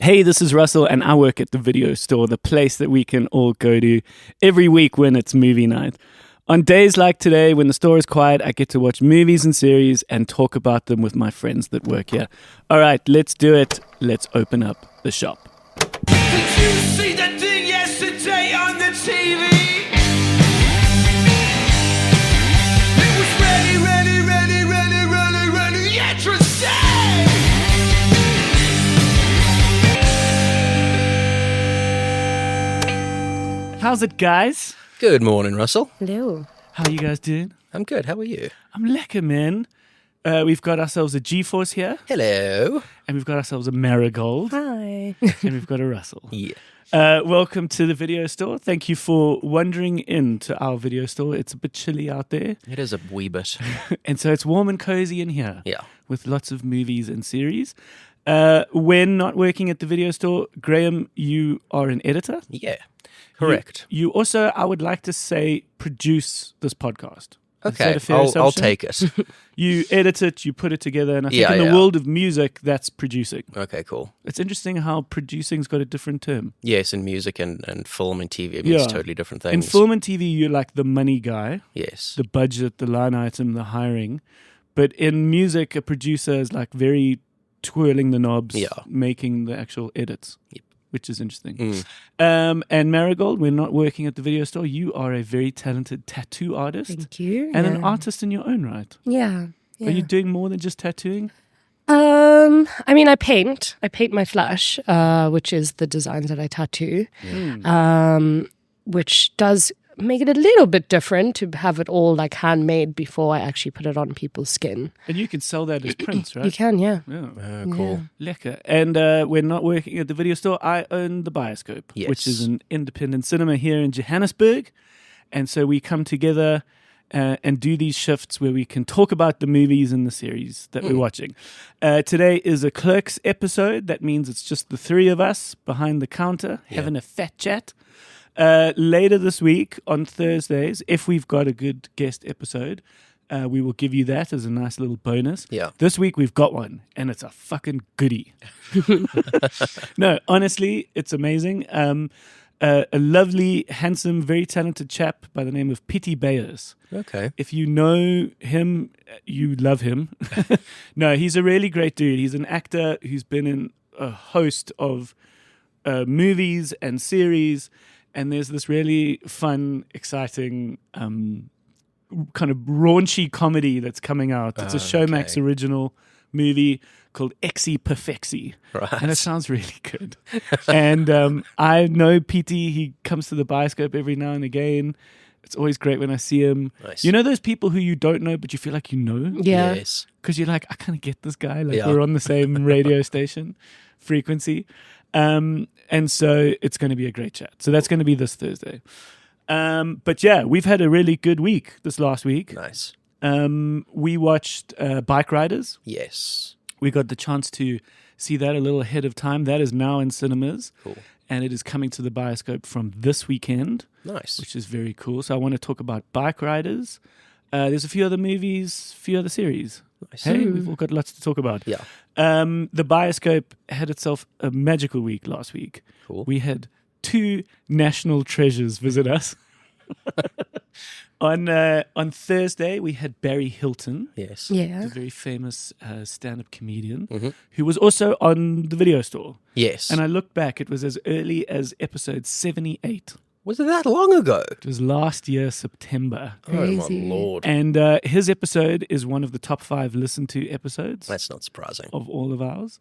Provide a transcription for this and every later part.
Hey, this is Russell, and I work at the video store, the place that we can all go to every week when it's movie night. On days like today, when the store is quiet, I get to watch movies and series and talk about them with my friends that work here. All right, let's do it. Let's open up the shop. Did you see that thing yesterday on the TV? It was ready, interesting! How's it, guys? Good morning, Russell. Hello. How are you guys doing? I'm good. How are you? I'm lekker, man. We've got ourselves a G-Force here, Hello. and we've got ourselves a Marigold, Hi. and we've got a Russell. Yeah. Welcome to the video store. Thank you for wandering into our video store. It's a bit chilly out there, It is a wee bit. and so it's warm and cozy in here. Yeah. With lots of movies and series. When not working at the video store, Graeme, you are an editor. Yeah. Correct. You also, I would like to say, produce this podcast. Is that Okay. a fair I'll assumption? take it. You edit it, you put it together, and I think Yeah, in the yeah. world of music, that's producing. Okay, cool. It's interesting how producing's got a different term. Yes, in music and film and TV, it means totally different things. In film and TV, you're like the money guy, Yes. the budget, the line item, the hiring. But in music, a producer is like very twirling the knobs, Yeah. making the actual edits, Yep. which is interesting. Mm. And Marigold, we're not working at the video store. You are a very talented tattoo artist Thank you. and an artist in your own right. Yeah. Are you doing more than just tattooing? I mean, I paint. I paint my flesh, which is the designs that I tattoo, which does make it a little bit different to have it all like handmade before I actually put it on people's skin. And you can sell that as prints, right? You can, yeah. Yeah. Cool. Lekker. And we're not working at the video store. I own the Bioscope, which is Yes. an independent cinema here in Johannesburg. And so we come together and do these shifts where we can talk about the movies and the series that we're watching. Today is a Clerks episode. That means it's just the three of us behind the counter having a fat chat. Later this week on Thursdays, if we've got a good guest episode, we will give you that as a nice little bonus. Yeah. This week we've got one, and it's a fucking goodie. No, honestly, it's amazing. A lovely, handsome, very talented chap by the name of Pity Bayers. Okay. If you know him, you love him. No, he's a really great dude. He's an actor who's been in a host of movies and series. And there's this really fun, exciting, kind of raunchy comedy that's coming out. It's a Showmax okay. original movie called Exy Perfexy. Right. And it sounds really good. And I know PT, he comes to the Bioscope every now and again. It's always great when I see him. Nice. You know those people who you don't know, but you feel like you know? Yeah. Yes. Because you're like, I kind of get this guy. Like, Yeah. we're on the same radio station frequency. And so it's going to be a great chat. So that's going to be this Thursday. But yeah, we've had a really good week this last week. Nice. We watched Bikeriders. Yes. We got the chance to see that a little ahead of time. That is now in cinemas. Cool. And it is coming to the Bioscope from this weekend, Nice. which is very cool. So I want to talk about Bikeriders. There's a few other movies, a few other series. Nice. Hey, we've all got lots to talk about. Yeah. The Bioscope had itself a magical week last week. Cool. We had two national treasures visit us. On Thursday, we had Barry Hilton, Yes. Yeah. the very famous stand-up comedian, Mm-hmm. who was also on the video store. Yes. And I looked back, it was as early as episode 78. Was it that long ago? It was last year, September. Oh, my Crazy. Lord. And his episode is one of the top 5 listened to episodes That's not surprising. of all of ours.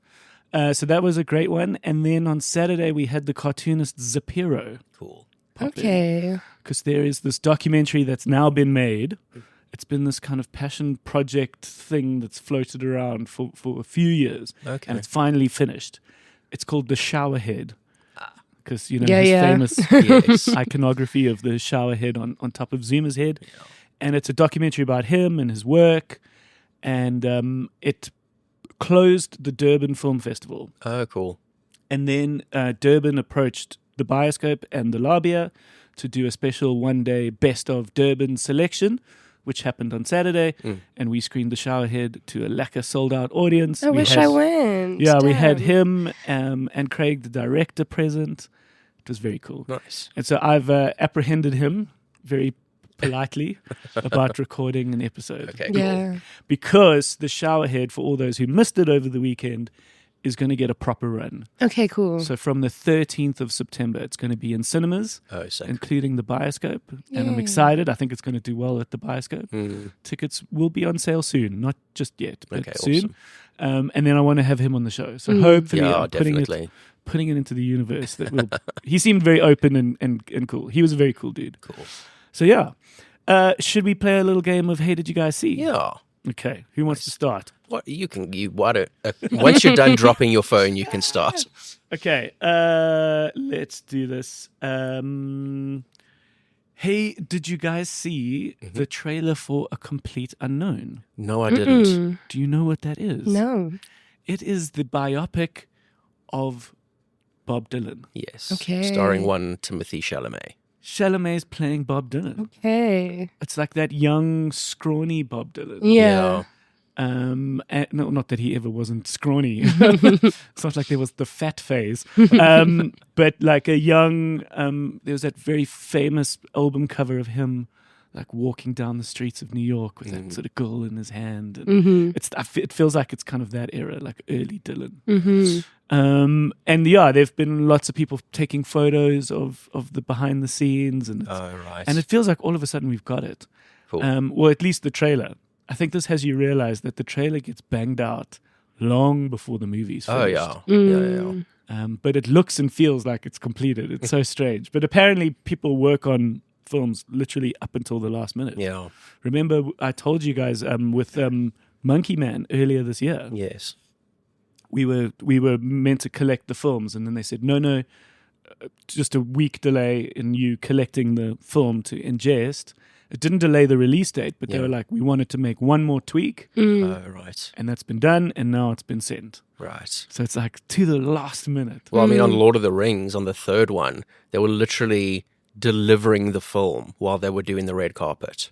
So that was a great one. And then on Saturday, we had the cartoonist Zapiro. Cool. Okay. Because there is this documentary that's now been made. It's been this kind of passion project thing that's floated around for a few years. Okay. And it's finally finished. It's called The Shower Head. Because, you know, Yeah, his yeah. famous Yes. iconography of the shower head on top of Zuma's head. And it's a documentary about him and his work. And it closed the Durban Film Festival. Oh, cool. And then Durban approached the Bioscope and the Labia to do a special one-day Best of Durban selection, which happened on Saturday, and we screened The Showerhead to a lekker sold-out audience. I wish I went. Yeah, we had Damn. him and Craig, the director, present. It was very cool. Nice. And so I've apprehended him very politely about recording an episode. Okay, cool. Yeah. Because The Showerhead, for all those who missed it over the weekend, is going to get a proper run. Okay, cool. So from the 13th of September, it's going to be in cinemas, Oh, sick. including the Bioscope. And I'm Yay. excited. I think it's going to do well at the Bioscope. Tickets will be on sale soon. Not just yet, but Okay, soon. And then I want to have him on the show. So hopefully Yeah, I'm definitely. putting it into the universe. He seemed very open and cool. He was a very cool dude. Cool. So yeah. Should we play a little game of Hey Did You Guys See? Yeah. Okay. Who wants to start? What why don't once you're done dropping your phone, you can start. Okay. Let's do this. Hey, did you guys see the trailer for A Complete Unknown? No, I didn't. Do you know what that is? No. It is the biopic of Bob Dylan. Yes. Okay. Starring one Timothy Chalamet. Chalamet's playing Bob Dylan. Okay. It's like that young, scrawny Bob Dylan. Yeah. And no, not that he ever wasn't scrawny. It's not like there was the fat phase. But like a young, there was that very famous album cover of him like walking down the streets of New York with that sort of girl in his hand. And it feels like it's kind of that era, like early Dylan. And yeah, there've been lots of people taking photos of the behind the scenes, and Right. and it feels like all of a sudden we've got it. Cool. Well, at least the trailer. I think this has you realize that the trailer gets banged out long before the movie's finished. Yeah. But it looks and feels like it's completed. It's so strange. But apparently people work on films literally up until the last minute. Yeah. Remember I told you guys with Monkey Man earlier this year, Yes. we were meant to collect the films, and then they said, no, just a week delay in you collecting the film to ingest. It didn't delay the release date, but they were like, we wanted to make one more tweak, Right. and that's been done, and now it's been sent. Right. So it's like to the last minute. Well, I mean, on Lord of the Rings, on the third one, they were literally delivering the film while they were doing the red carpet.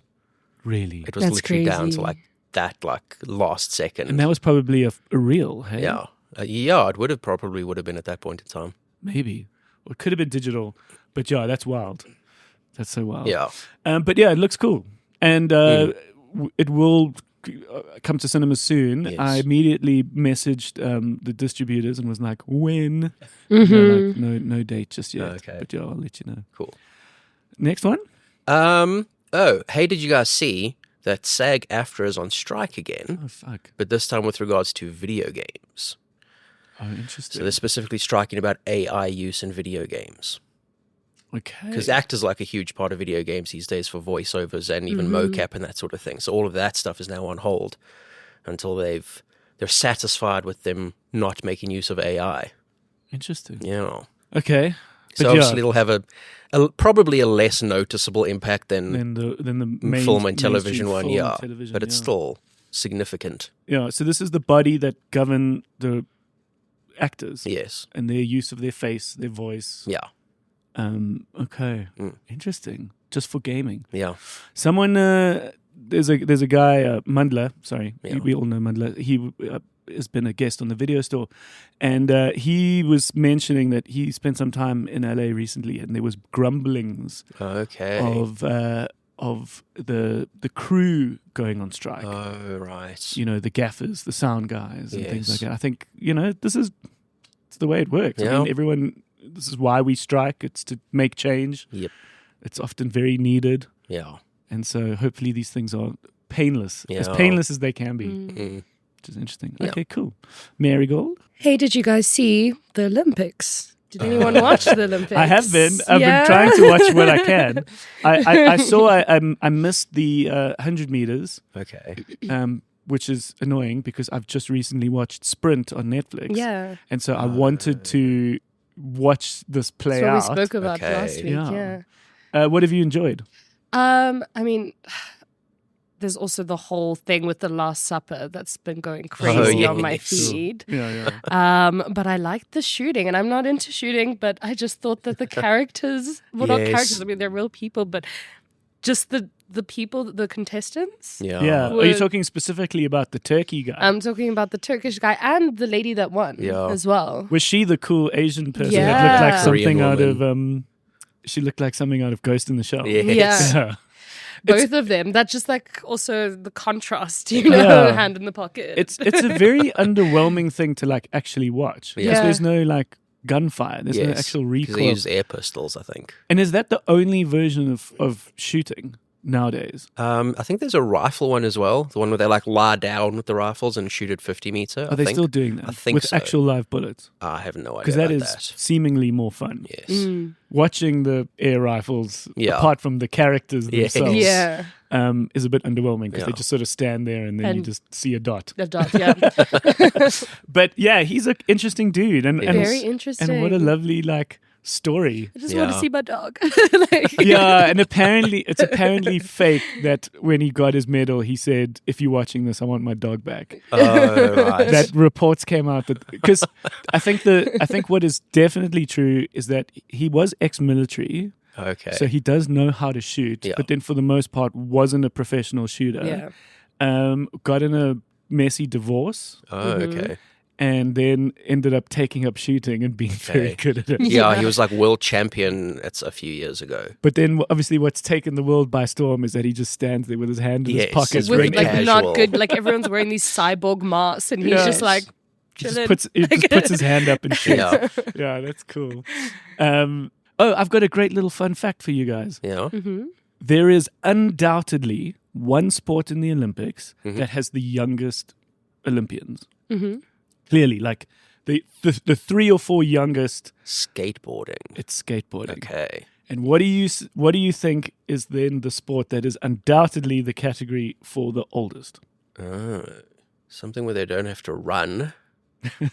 Really? It was That's literally down crazy. to like that, like last second. And that was probably a reel, hey? Yeah. Yeah, it would have been at that point in time. Maybe. Or it could have been digital. But yeah, that's wild. That's so wild. Yeah. But yeah, it looks cool. And it will come to cinemas soon. Yes. I immediately messaged the distributors and was like, when? And they're like, no date just yet. Okay. But yeah, I'll let you know. Cool. Next one? Hey, did you guys see that SAG-AFTRA is on strike again? Oh, fuck. But this time with regards to video games. Oh, interesting. So they're specifically striking about AI use in video games. Okay. Because actors like a huge part of video games these days for voiceovers and even mocap and that sort of thing. So all of that stuff is now on hold until they're satisfied with them not making use of AI. Interesting. Yeah. Okay. So But obviously it'll have probably a less noticeable impact than Then the main film and television mainstream one, film yeah. and television, But it's yeah. still significant. Yeah, so this is the body that govern the actors Yes. and their use of their face, their voice. Yeah. Okay. Interesting. Just for gaming. Yeah. Someone there's a guy Mundler, sorry. Yeah. We all know Mundler. He has been a guest on the video store, and he was mentioning that he spent some time in LA recently, and there was grumblings Okay. of the crew going on strike. Oh, right. You know, the gaffers, the sound guys, and things like Yes. that. I think, it's the way it works. I Yeah. mean, this is why we strike. It's to make change. Yep. It's often very needed. Yeah. And so hopefully these things are painless, as Yeah. painless as they can be, Mm. which is interesting. Yeah. Okay, cool. Marigold? Hey, did you guys see the Olympics? Did anyone watch the Olympics? I have been. I've been trying to watch what I can. I saw I missed the 100 meters, Okay. which is annoying because I've just recently watched Sprint on Netflix. Yeah. And so I wanted to watch this play That's what out. we spoke about Okay. last week. Yeah. Yeah. What have you enjoyed? I mean, there's also the whole thing with the Last Supper that's been going crazy on my yes. feed. Yeah. But I liked the shooting, and I'm not into shooting, but I just thought that the characters, well, not Yes. characters, I mean, they're real people, but just the the people, the contestants. Yeah. Yeah. Are you Would- talking specifically about the turkey guy? I'm talking about the Turkish guy and the lady that won Yeah. as well. Was she the cool Asian person that Yeah. looked like Korean something out woman. of she looked like something out of Ghost in the Shell. Yes. Yeah. Yeah. Both of them. That's just like also the contrast, you know, Yeah. hand in the pocket. It's a very underwhelming thing to like actually watch because Yeah. there's no like gunfire. There's no actual Because recoil. they use air pistols, I think. And is that the only version of shooting nowadays? I think there's a rifle one as well. The one where they like lie down with the rifles and shoot at 50 meter. Are they still doing that? I think with so. actual live bullets? I have no idea. Because that about is that. seemingly more fun. Yes. Mm. Watching the air rifles, Yeah. apart from the characters Yes. themselves, yeah. is a bit underwhelming because they Yeah. just sort of stand there and then you And- just see a dot. The dot, yeah. But yeah, he's an interesting dude, and Very interesting. and what a lovely like story. I just want to Yeah. see my dog. Like- Yeah, and it's apparently fake that when he got his medal, he said, "If you're watching this, I want my dog back." Oh, right. That reports came out that because I think what is definitely true is that he was ex-military, okay. so he does know how to shoot, Yeah. but then for the most part wasn't a professional shooter. Yeah. Got in a messy divorce, oh, okay. and then ended up taking up shooting and being very Okay. good at it. Yeah, he was like world champion. It's a few years ago. But then obviously what's taken the world by storm is that he just stands there with his hand in Yes, his pocket. it's With very like casual. not good, like everyone's wearing these cyborg masks and he's Yeah. just like He just chilling. puts his hand up and shoots. Yeah, Yeah, that's cool. I've got a great little fun fact for you guys. yeah. There is undoubtedly one sport in the Olympics that has the youngest Olympians. Clearly, like the 3 or 4 youngest, Skateboarding. it's skateboarding. Okay. And what do you think is then the sport that is undoubtedly the category for the oldest? Oh, something where they don't have to run.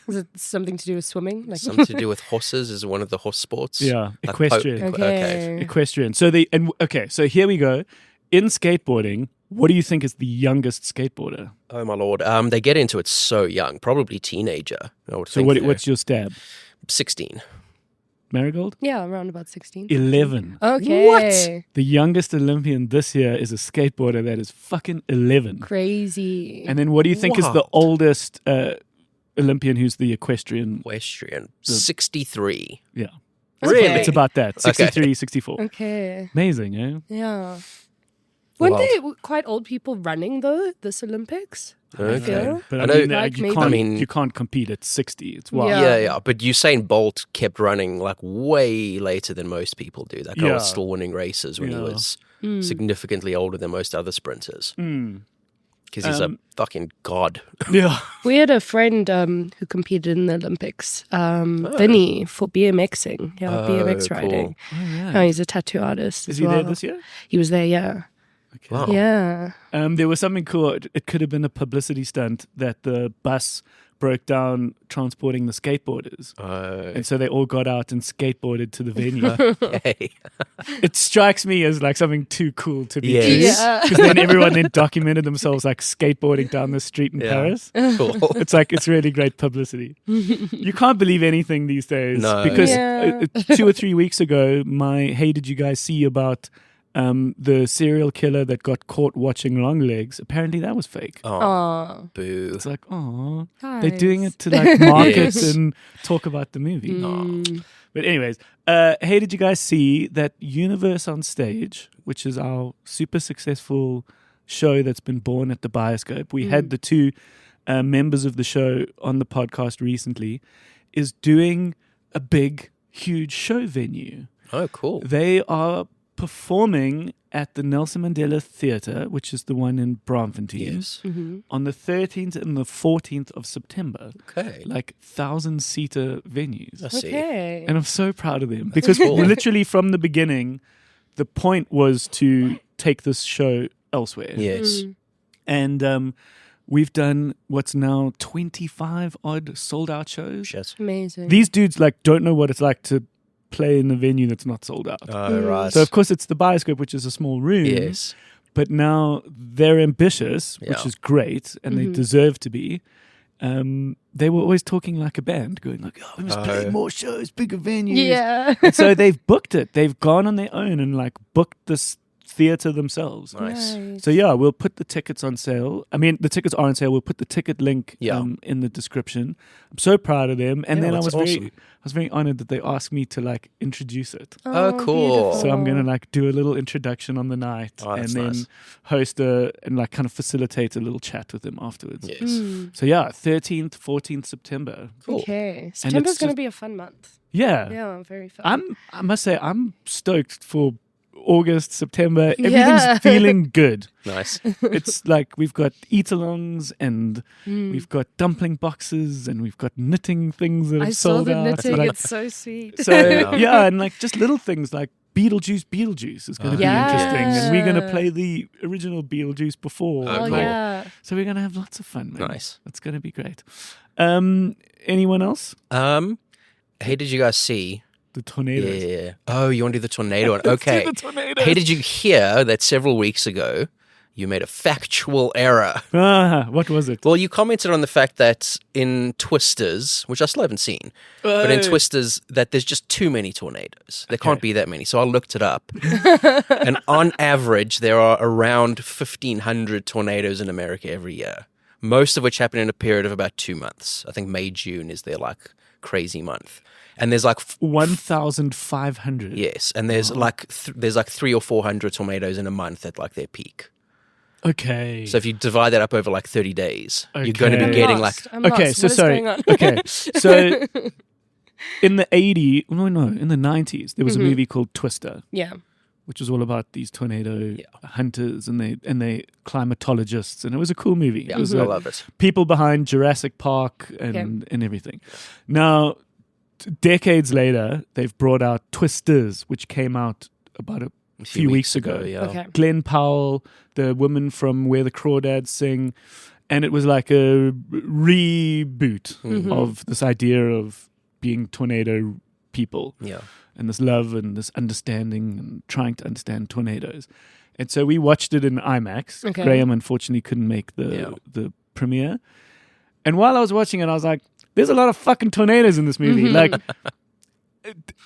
Is it something to do with swimming? Like Something to do with horses is one of the horse sports. Yeah, Like equestrian. okay. Equestrian. So here we go. In skateboarding, what do you think is the youngest skateboarder? Oh my lord. They get into it so young, probably teenager. I would So think. what's your stab? 16? Marigold? Yeah, around about 16. 11. Okay. The youngest Olympian this year is a skateboarder that is fucking 11. Crazy. And then what do you think is the Wild. oldest Olympian who's the equestrian? Equestrian. 63. Yeah. Really? It's about that. 63, 64. Okay. Amazing, eh? Yeah. Weren't Wild. they quite old people running though, this Olympics? Okay. feel. But I I know- mean, Like you maybe- can't I mean- you can't compete at 60. It's wild. Yeah. Yeah. But Usain Bolt kept running like way later than most people do. That guy Yeah. was still winning races when he Yeah. was significantly older than most other sprinters. Because he's a fucking god. Yeah. We had a friend who competed in the Olympics, Vinny, for BMXing. Yeah, BMX cool. riding. Oh, yeah. Oh, he's a tattoo artist Is as he well. there this year? He was there, yeah. Wow. Yeah. There was something cool. It could have been a publicity stunt that the bus broke down transporting the skateboarders. And so they all got out and skateboarded to the venue. Okay. It strikes me as like something too cool to be Yes. true. Yeah. Because then everyone then documented themselves like skateboarding down the street in Yeah. Paris. Cool. It's really great publicity. You can't believe anything these days. No. Because Yeah. 2 or 3 weeks ago, my Hey Did You Guys See about the serial killer that got caught watching Long Legs, apparently that was fake. Oh, Aw. boo. It's like, oh, Guys. they're doing it to like market Yes. and talk about the movie. Mm. But anyways, hey, did you guys see that Universe on Stage, which is our super successful show that's been born at the Bioscope? We had the 2 members of the show on the podcast recently, is doing a big, huge show venue. Oh, cool. They are performing at the Nelson Mandela Theatre, which is the one in Braamfontein, Yes. on the 13th and the 14th of September. Okay. Like 1,000-seater venues. I see. Okay. And I'm so proud of them because cool. literally from the beginning, the point was to take this show elsewhere. Yes. And we've done what's now 25 odd sold out shows. Shit. Amazing. These dudes like don't know what it's like to play in a venue that's not sold out. Oh, right. So of course it's the Bioscope, which is a small room. yes. But now they're ambitious, which Yeah. is great, and they deserve to be. They were always talking like a band, going like, "Oh, we must play more shows, bigger venues." yeah. And so they've booked it. They've gone on their own and like booked this theater themselves. Nice. So yeah, we'll put the tickets on sale. I mean, the tickets are on sale. We'll put the ticket link in the description. I'm so proud of them. And then I was very honored that they asked me to like introduce it. Oh, cool. Beautiful. So I'm gonna like do a little introduction on the night, and then host and like kind of facilitate a little chat with them afterwards. Yes. So yeah, 13th, 14th September. Cool. Okay. September's going to be a fun month. Yeah. Yeah, very fun. I must say, I'm stoked for August, September. Everything's feeling good. Nice. It's like we've got eat-alongs and we've got dumpling boxes and we've got knitting things that have I saw sold the out. knitting. Like, It's so sweet. so yeah, and like just little things like Beetlejuice is going to be interesting, and we're going to play the original Beetlejuice before. Oh, Oh, cool. yeah. So we're going to have lots of fun, man. Nice. It's going to be great. Anyone else? Hey, did you guys see? The tornadoes. Yeah. Oh, you want to do the tornado one? Let's do Okay. the tornadoes. Hey, did you hear that several weeks ago you made a factual error? What was it? Well, you commented on the fact that in Twisters, which I still haven't seen, but in Twisters, that there's just too many tornadoes. There can't be that many. So I looked it up. And on average, there are around 1,500 tornadoes in America every year, most of which happen in a period of about 2 months. I think May, June is their like crazy month. And there's like 1,500. yes, and there's like there's like 300 or 400 tornadoes in a month at like their peak. Okay. So if you divide that up over like 30 days, you're going to be Okay. getting I'm like lost. I'm Okay, lost. so What is sorry. going on? Okay, so in the in the 90s, there was a movie called Twister, Yeah. which was all about these tornado hunters and they climatologists, and it was a cool movie. yeah, It was I love it. people behind Jurassic Park and everything. Now, decades later, they've brought out Twisters, which came out about a few weeks ago. Yeah. Okay. Glenn Powell, the woman from Where the Crawdads Sing, and it was like a reboot of this idea of being tornado people Yeah. and this love and this understanding and trying to understand tornadoes. And so we watched it in IMAX. Okay. Graeme unfortunately couldn't make the premiere. And while I was watching it, I was like, there's a lot of fucking tornadoes in this movie. Like,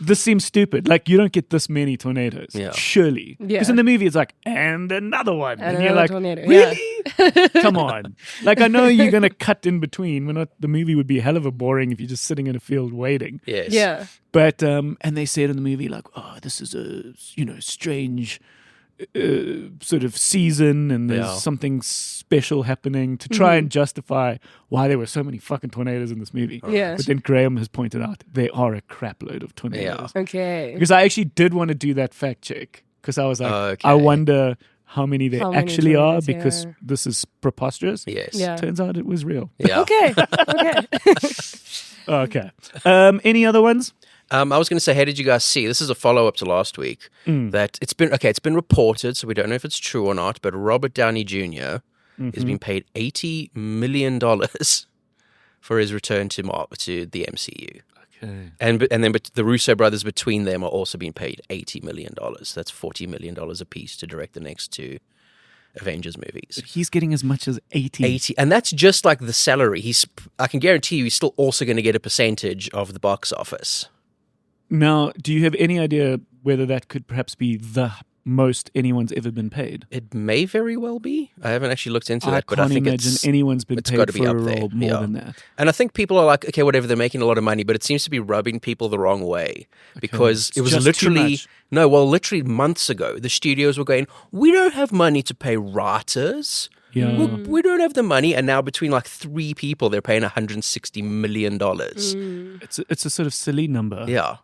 this seems stupid. Like, you don't get this many tornadoes. Yeah. Surely. Yeah. Because in the movie, it's like, and another one. And And, you're another like, tornado. really? Come on. Like, I know you're going to cut in between. The movie would be a hell of a boring if you're just sitting in a field waiting. Yes. Yeah. But, and they said in the movie, like, oh, this is a, strange sort of season and there's Yeah. something special happening to try and justify why there were so many fucking tornadoes in this movie. Yeah. But then Graeme has pointed out they are a crap load of tornadoes. Okay. Because I actually did want to do that fact check because I was like, Okay. I wonder how many there How many actually are tornadoes, because yeah. this is preposterous. Yes. Yeah. Turns out it was real. Yeah. Okay. Okay. Okay. Any other ones? I was going to say, hey, did you guys see? This is a follow-up to last week. That it's been reported, so we don't know if it's true or not. But Robert Downey Jr. has been paid $80 million for his return to the MCU, Okay. and then the Russo brothers between them are also being paid $80 million. That's $40 million apiece to direct the next 2 Avengers movies. He's getting as much as 80. 80, and that's just like the salary. I can guarantee you, he's still also going to get a percentage of the box office. Now, do you have any idea whether that could perhaps be the most anyone's ever been paid? It may very well be. I haven't actually looked into I that, but I can't think imagine anyone's been it's paid gotta be for a up there, role more yeah. than that. And I think people are like, okay, whatever, they're making a lot of money, but it seems to be rubbing people the wrong way because It's it was just too literally much. literally months ago, the studios were going, we don't have money to pay writers. Yeah. We don't have the money, and now between like 3 people, they're paying $160 million. It's a sort of silly number. Yeah.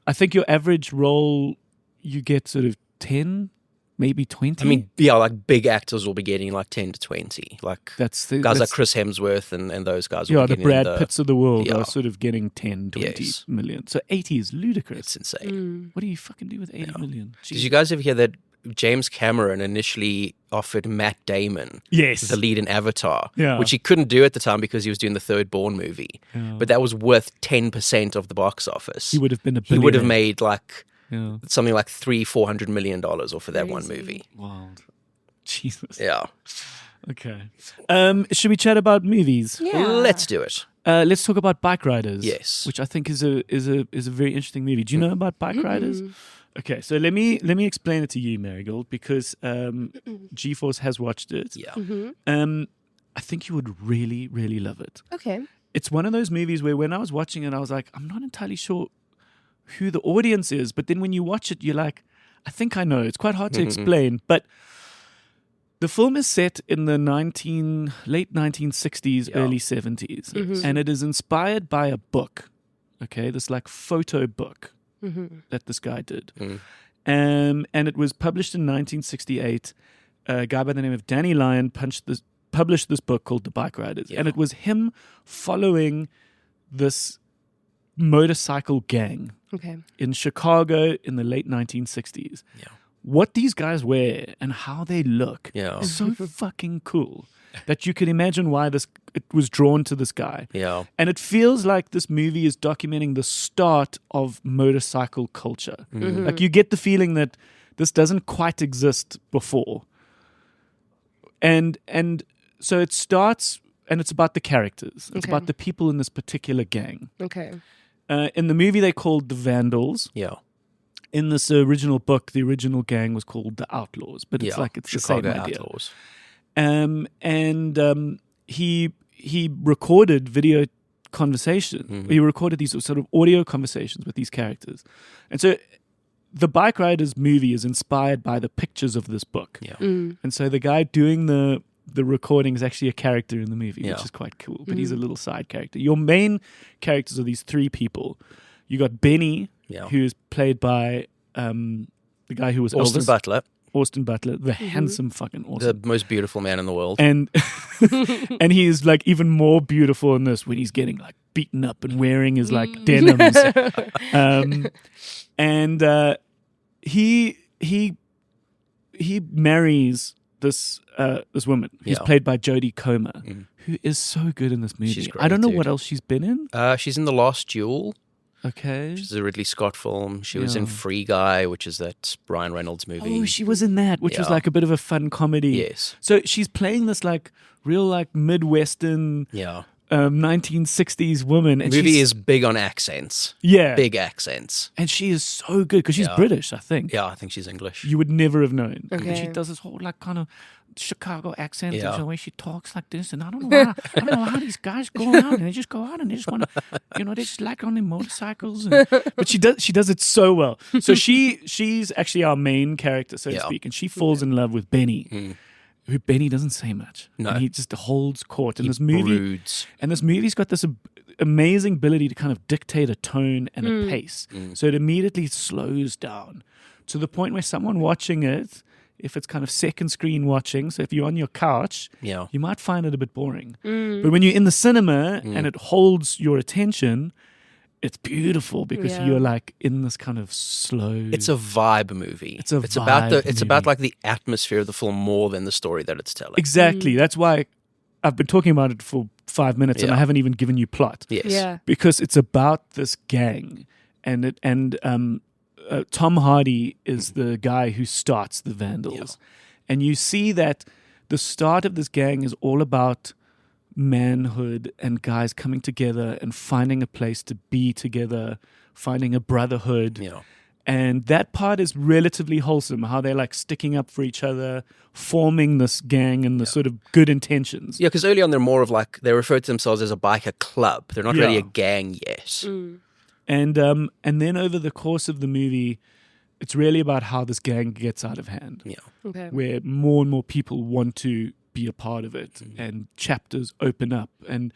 I think your average role, you get sort of 10, maybe 20. I mean, yeah, like big actors will be getting like 10 to 20. Like that's the guys like that's- Chris Hemsworth and those guys will Yeah, be the getting Brad the, Pitts of the world yeah. are sort of getting 10, 20 Yes. million. So 80 is ludicrous. It's insane. What do you fucking do with 80 million? Did you guys ever hear that James Cameron initially offered Matt Damon Yes. the lead in Avatar, Yeah. which he couldn't do at the time because he was doing the third Bourne movie. But that was worth 10% of the box office. He would have been a He would have billionaire. made like Yeah. something like $300-400 million off of that one Crazy. movie. Wild. Jesus. Yeah. Okay. Should we chat about movies? Yeah. Let's do it. Let's talk about Bikeriders. Yes. Which I think is a very interesting movie. Do you know about Bikeriders? Okay, so let me explain it to you, Marigold, because G-Force has watched it. Yeah. I think you would really, really love it. Okay. It's one of those movies where when I was watching it, I was like, I'm not entirely sure who the audience is. But then when you watch it, you're like, I think I know. It's quite hard to explain. But the film is set in the late 1960s, early 70s. And it is inspired by a book. Okay, this like photo book that this guy did. And it was published in 1968. A guy by the name of Danny Lyon published this book called The Bikeriders. And it was him following this motorcycle gang in Chicago in the late 1960s. Yeah. What these guys wear and how they look is so fucking cool that you can imagine why it was drawn to this guy. Yeah. And it feels like this movie is documenting the start of motorcycle culture. Like you get the feeling that this doesn't quite exist before. And so it starts, and it's about the characters. It's about the people in this particular gang. Okay. In the movie, they called the Vandals. Yeah. In this original book, the original gang was called the Outlaws, but it's like it's Chicago the same idea. Outlaws. He recorded video conversation. He recorded these sort of audio conversations with these characters, and so the Bikeriders movie is inspired by the pictures of this book. Yeah. And so the guy doing the recording is actually a character in the movie, which is quite cool. But he's a little side character. Your main characters are these three people. You got Benny, who is played by the guy who was Austin Elvis. Butler. Austin Butler, the handsome fucking Austin. The most beautiful man in the world. And and he's like even more beautiful in this when he's getting like beaten up and wearing his like denims. He marries this woman who's played by Jodie Comer, who is so good in this movie. She's great, I don't know dude. what else she's been in. She's in The Last Duel, Okay. which is a Ridley Scott film. She was in Free Guy, which is that Ryan Reynolds movie. Oh, she was in that, which was Yeah. like a bit of a fun comedy. Yes. So she's playing this like real like Midwestern Yeah. 1960s woman. The And movie she's- is big on accents. yeah, Big accents. and she is so good because she's Yeah. British, I think. Yeah, I think she's English. You would never have known. And Okay. she does this whole like kind of Chicago accent Yeah. and the way she talks like this. And I don't know how these guys go out and they just go out and they just want to, they just like on their motorcycles. But she does it so well. So she's actually our main character, so to Yeah. speak, and she falls in love with Benny. Who Benny doesn't say much. No. And he just holds court. And He this movie broods. and this movie's got this amazing ability to kind of dictate a tone and a pace. So it immediately slows down to the point where someone watching it, if it's kind of second screen watching, so if you're on your couch, Yeah. you might find it a bit boring. But when you're in the cinema and it holds your attention, it's beautiful because Yeah. you're like in this kind of slow. It's a vibe movie. It's a It's about vibe it's about movie. like the atmosphere of the film more than the story that it's telling. Exactly. That's why I've been talking about it for 5 minutes and I Yeah. haven't even given you plot. Yes. Yeah. Because it's about this gang, and Tom Hardy is the guy who starts the Vandals, and you see that the start of this gang is all about manhood and guys coming together and finding a place to be together, finding a brotherhood. Yeah. And that part is relatively wholesome, how they're like sticking up for each other, forming this gang and the sort of good intentions. Yeah, because early on they're more of like they refer to themselves as a biker club. They're not really Yeah. a gang yet. And then over the course of the movie, it's really about how this gang gets out of hand, Yeah. Okay. where more and more people want to be a part of it, and chapters open up, and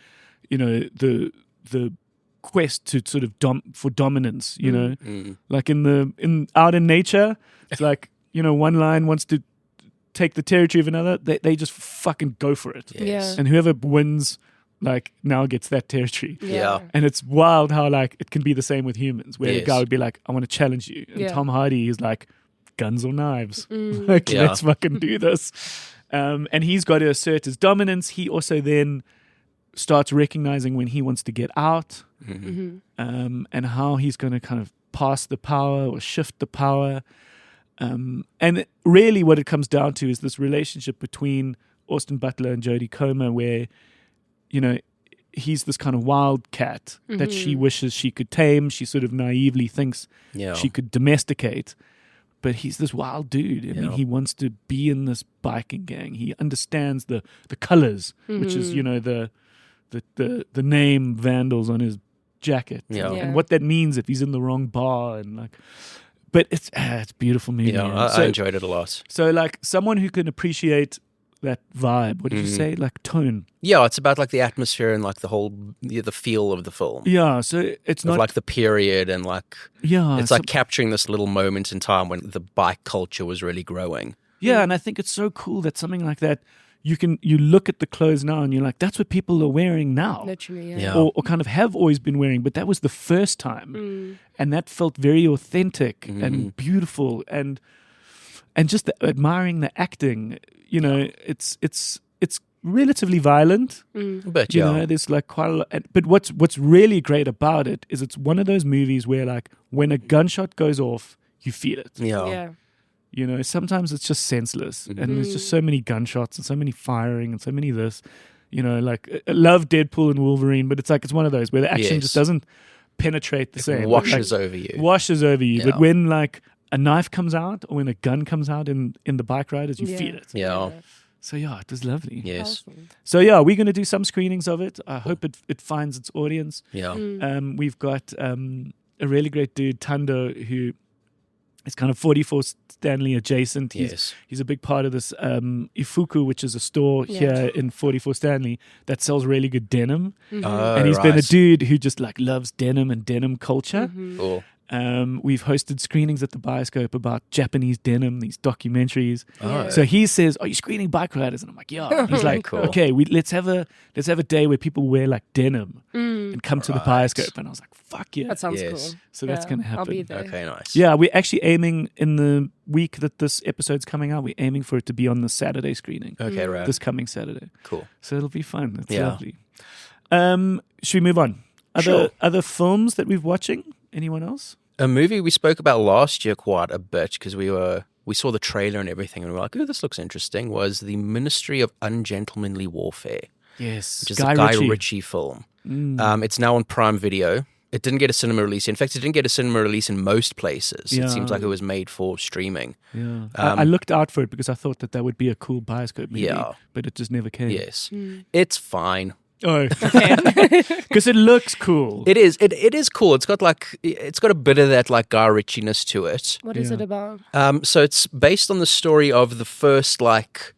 the quest to sort of for dominance, like out in nature, it's like one lion wants to take the territory of another, they just fucking go for it, Yeah. and whoever wins like now gets that territory. Yeah. And it's wild how like it can be the same with humans, where a Yes. guy would be like, I want to challenge you. And Yeah. Tom Hardy is like, guns or knives. Like, Yeah. let's fucking do this. And he's got to assert his dominance. He also then starts recognizing when he wants to get out, and how he's going to kind of pass the power or shift the power. And really what it comes down to is this relationship between Austin Butler and Jodie Comer, where, you know, he's this kind of wild cat that she wishes she could tame. She sort of naively thinks she could domesticate. But he's this wild dude. I mean, he wants to be in this biking gang. He understands the colors, which is, you know, the name Vandals on his jacket, and what that means if he's in the wrong bar, and like. But it's beautiful movie. Yeah, I enjoyed it a lot. So, like, someone who can appreciate that vibe. What did you say? Like tone. Yeah, it's about like the atmosphere and like the whole the feel of the film. Yeah, so it's not like the period and like it's like capturing this little moment in time when the bike culture was really growing. Yeah, and I think it's so cool that something like that you look at the clothes now and you're like, that's what people are wearing now. Literally, or kind of have always been wearing, but that was the first time, and that felt very authentic and beautiful and just admiring the acting. You know, it's relatively violent, but you know, there's like quite a lot. But what's really great about it is it's one of those movies where like when a gunshot goes off, you feel it. Yeah. You know, sometimes it's just senseless, and there's just so many gunshots and so many firing and so many this. You know, like I love Deadpool and Wolverine, but it's like it's one of those where the action just doesn't penetrate the same. Washes like, over you. Washes over you. Yeah. But when like a knife comes out or when a gun comes out in the Bikeriders, you feel it. Yeah. So yeah, it was lovely. Yes. Awesome. So yeah, we're going to do some screenings of it. I hope it finds its audience. Yeah. We've got a really great dude, Tando, who is kind of 44 Stanley adjacent. He's a big part of this Ifuku, which is a store here in 44 Stanley that sells really good denim. And he's been a dude who just like loves denim and denim culture. Cool. We've hosted screenings at the Bioscope about Japanese denim, these documentaries. Oh. So he says, "Are you screening Bikeriders?" And I'm like, "Yeah." He's like, Cool. "Okay, let's have a day where people wear like denim and come to the Bioscope." And I was like, "Fuck yeah!" That sounds Yes. cool. So that's going to happen. I'll be there. Okay, nice. Yeah, we're actually aiming in the week that this episode's coming out. We're aiming for it to be on the Saturday screening. Okay, right. This coming Saturday. Cool. So it'll be fun. It's Yeah. lovely. Should we move on? Other films that we're watching? Anyone else? A movie we spoke about last year quite a bit because we saw the trailer and everything and we were like, "Oh, this looks interesting." Was The Ministry of Ungentlemanly Warfare, Yes, which is a Guy Ritchie film. It's now on Prime Video. It didn't get a cinema release. In fact, it didn't get a cinema release in most places. Yeah. It seems like it was made for streaming. Yeah, I looked out for it because I thought that would be a cool Bioscope movie. Yeah. But it just never came. Yes, it's fine. Oh, because it looks cool. It is. It is cool. It's got a bit of that like Guy Ritchie-ness to it. What is it about? So it's based on the story of the first like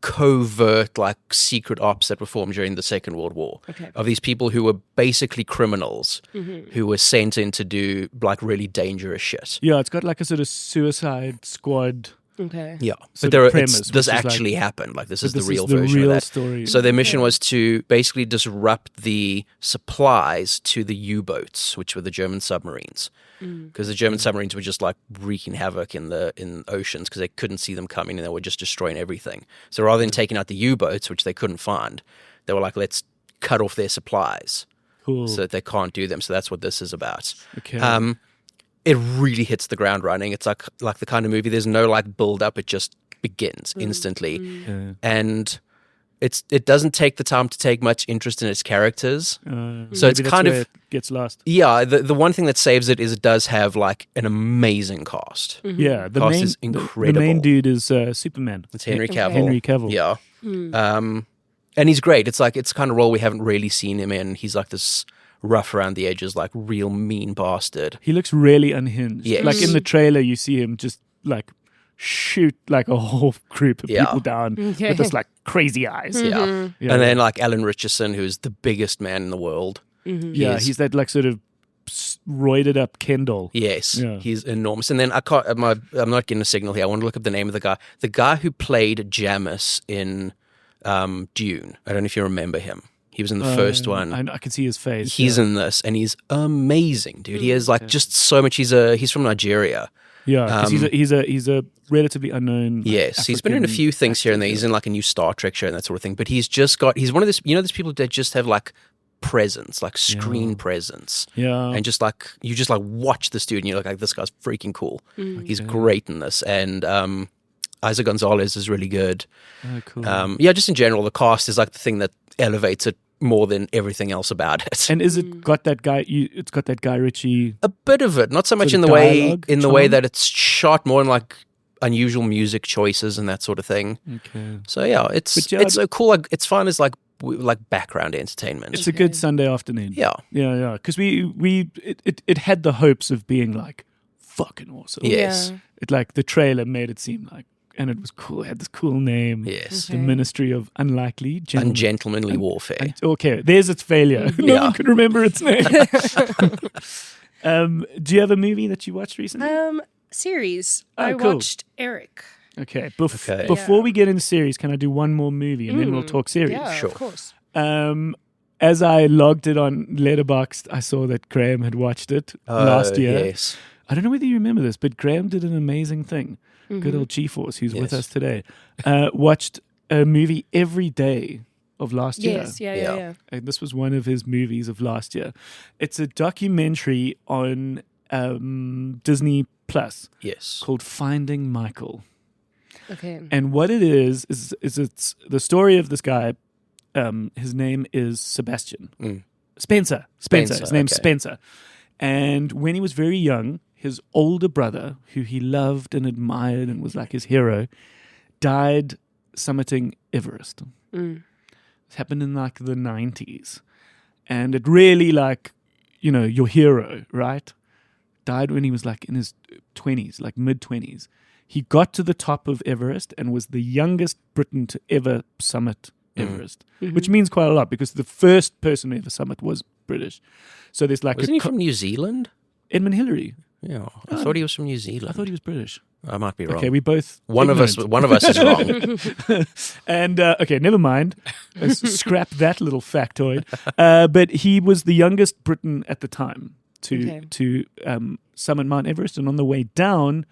covert like secret ops that were formed during the Second World War. Okay. Of these people who were basically criminals who were sent in to do like really dangerous shit. Yeah, it's got like a sort of Suicide Squad. Okay. Yeah, So but the premise, this which is actually happened. Like this is the This real is the version real of that. story. So their mission was to basically disrupt the supplies to the U-boats, which were the German submarines, because the German submarines were just like wreaking havoc in oceans because they couldn't see them coming and they were just destroying everything. So rather than taking out the U-boats, which they couldn't find, they were like, let's cut off their supplies Cool. so that they can't do them. So that's what this is about. Okay. It really hits the ground running. It's like the kind of movie. There's no like build up. It just begins instantly, and it doesn't take the time to take much interest in its characters. So it's maybe kind that's of where it gets lost. yeah. The one thing that saves it is it does have like an amazing cast. Yeah, the Cast main is The incredible. main dude is Superman. It's Henry Cavill. Henry Cavill. Yeah. And he's great. It's like it's kind of role we haven't really seen him in. He's like this rough around the edges, like real mean bastard. He looks really unhinged. Yes. Like in the trailer, you see him just like shoot like a whole group of people down Okay. with this like crazy eyes. Yeah. Yeah. And then like Alan Richardson, who's the biggest man in the world. Yeah, He's- he's that like sort of roided up Kendall. Yes, Yeah. he's enormous. And then I'm not getting a signal here. I want to look up the name of the guy. The guy who played Jamis in Dune. I don't know if you remember him. He was in the first one. I can see his face. He's in this, and he's amazing, dude. He has like just so much. He's from Nigeria. Yeah, 'cause he's a relatively unknown. like, Yes, he's been in a African few things here and there. actor. He's in like a new Star Trek show and that sort of thing. But he's one of those people that just have like presence, like screen presence. Yeah, And just like you just like watch this dude and you're like this guy's freaking cool. He's great in this. And Isa Gonzalez is really good. Oh, cool. Yeah, just in general, the cast is like the thing that elevates it more than everything else about it. And is it got that guy? It's got that Guy Ritchie. A bit of it, not so much Sort in of the way dialogue that it's shot, more in like unusual music choices and that sort of thing. Okay. So yeah, But it's yeah, so cool. Like, it's fun as like background entertainment. It's a good Sunday afternoon. Yeah. Yeah. Because it had the hopes of being like fucking awesome. Yes. Yeah. It like the trailer made it seem like, and it was cool. It had this cool name. Yes. The Ministry of Unlikely Gentlemen. Ungentlemanly warfare. Okay, there's its failure. No one could remember its name. Do you have a movie that you watched recently? Series. Oh, I cool. watched Eric. Okay. Okay. Before we get into series, can I do one more movie and then we'll talk series? Yeah, Sure. of course. As I logged it on Letterboxd, I saw that Graeme had watched it last year. Yes. I don't know whether you remember this, but Graeme did an amazing thing. Good old G-Force, who's with Yes. us today, watched a movie every day of last year. Yes, yeah. And this was one of his movies of last year. It's a documentary on Disney Plus Yes. called Finding Michael. Okay. And what it is it's the story of this guy. His name is Sebastian. Spencer. His name's okay. Spencer. And when he was very young, his older brother, who he loved and admired and was like his hero, died summiting Everest. It happened in like the 90s. And it really like, your hero, right? Died when he was like in his 20s, like mid-20s. He got to the top of Everest and was the youngest Briton to ever summit Everest, which means quite a lot because the first person to ever summit was British. So there's like Wasn't he from New Zealand? Edmund Hillary. Yeah. I thought he was from New Zealand. I thought he was British. I might be wrong. Okay, we both One of us is wrong. And okay, never mind. Let's scrap that little factoid. But he was the youngest Briton at the time to summit Mount Everest, and on the way down,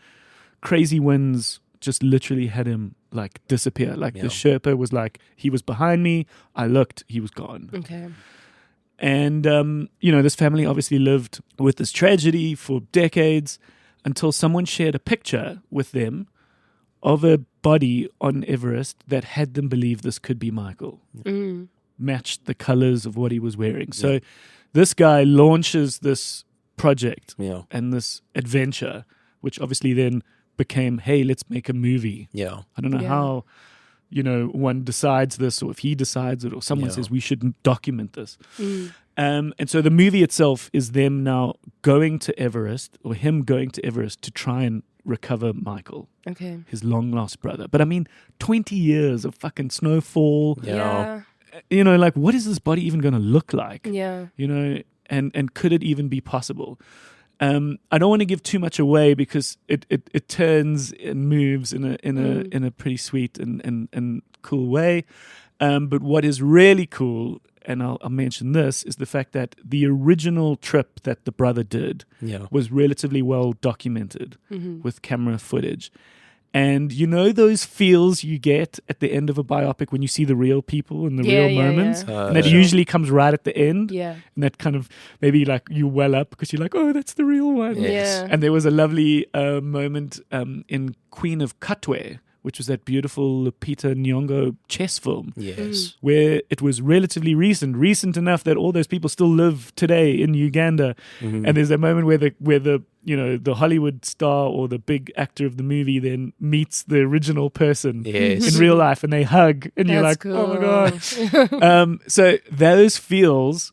crazy winds just literally had him like disappear. Like the Sherpa was like, he was behind me. I looked, he was gone. Okay. And this family obviously lived with this tragedy for decades until someone shared a picture with them of a body on Everest that had them believe this could be Michael. Matched the colors of what he was wearing. So this guy launches this project and this adventure, which obviously then became, hey, let's make a movie. Yeah. I don't know how, one decides this, or if he decides it, or someone says we should document this. And so the movie itself is them now going to Everest, or him going to Everest to try and recover Michael, his long lost brother. But I mean, 20 years of fucking snowfall. Yeah. Like, what is this body even going to look like? Yeah. And could it even be possible? I don't want to give too much away because it turns and moves in a pretty sweet and cool way. But what is really cool, and I'll mention this, is the fact that the original trip that the brother did was relatively well documented with camera footage. And those feels you get at the end of a biopic when you see the real people and the real moments? And that usually comes right at the end. Yeah. And that kind of maybe like you well up because you're like, oh, that's the real one. Yes. And there was a lovely moment in Queen of Katwe, which was that beautiful Lupita Nyong'o chess film. Yes. Where it was relatively recent enough that all those people still live today in Uganda. And there's a moment where the Hollywood star or the big actor of the movie then meets the original person in real life, and they hug, and you're like, cool. oh my god. So those feels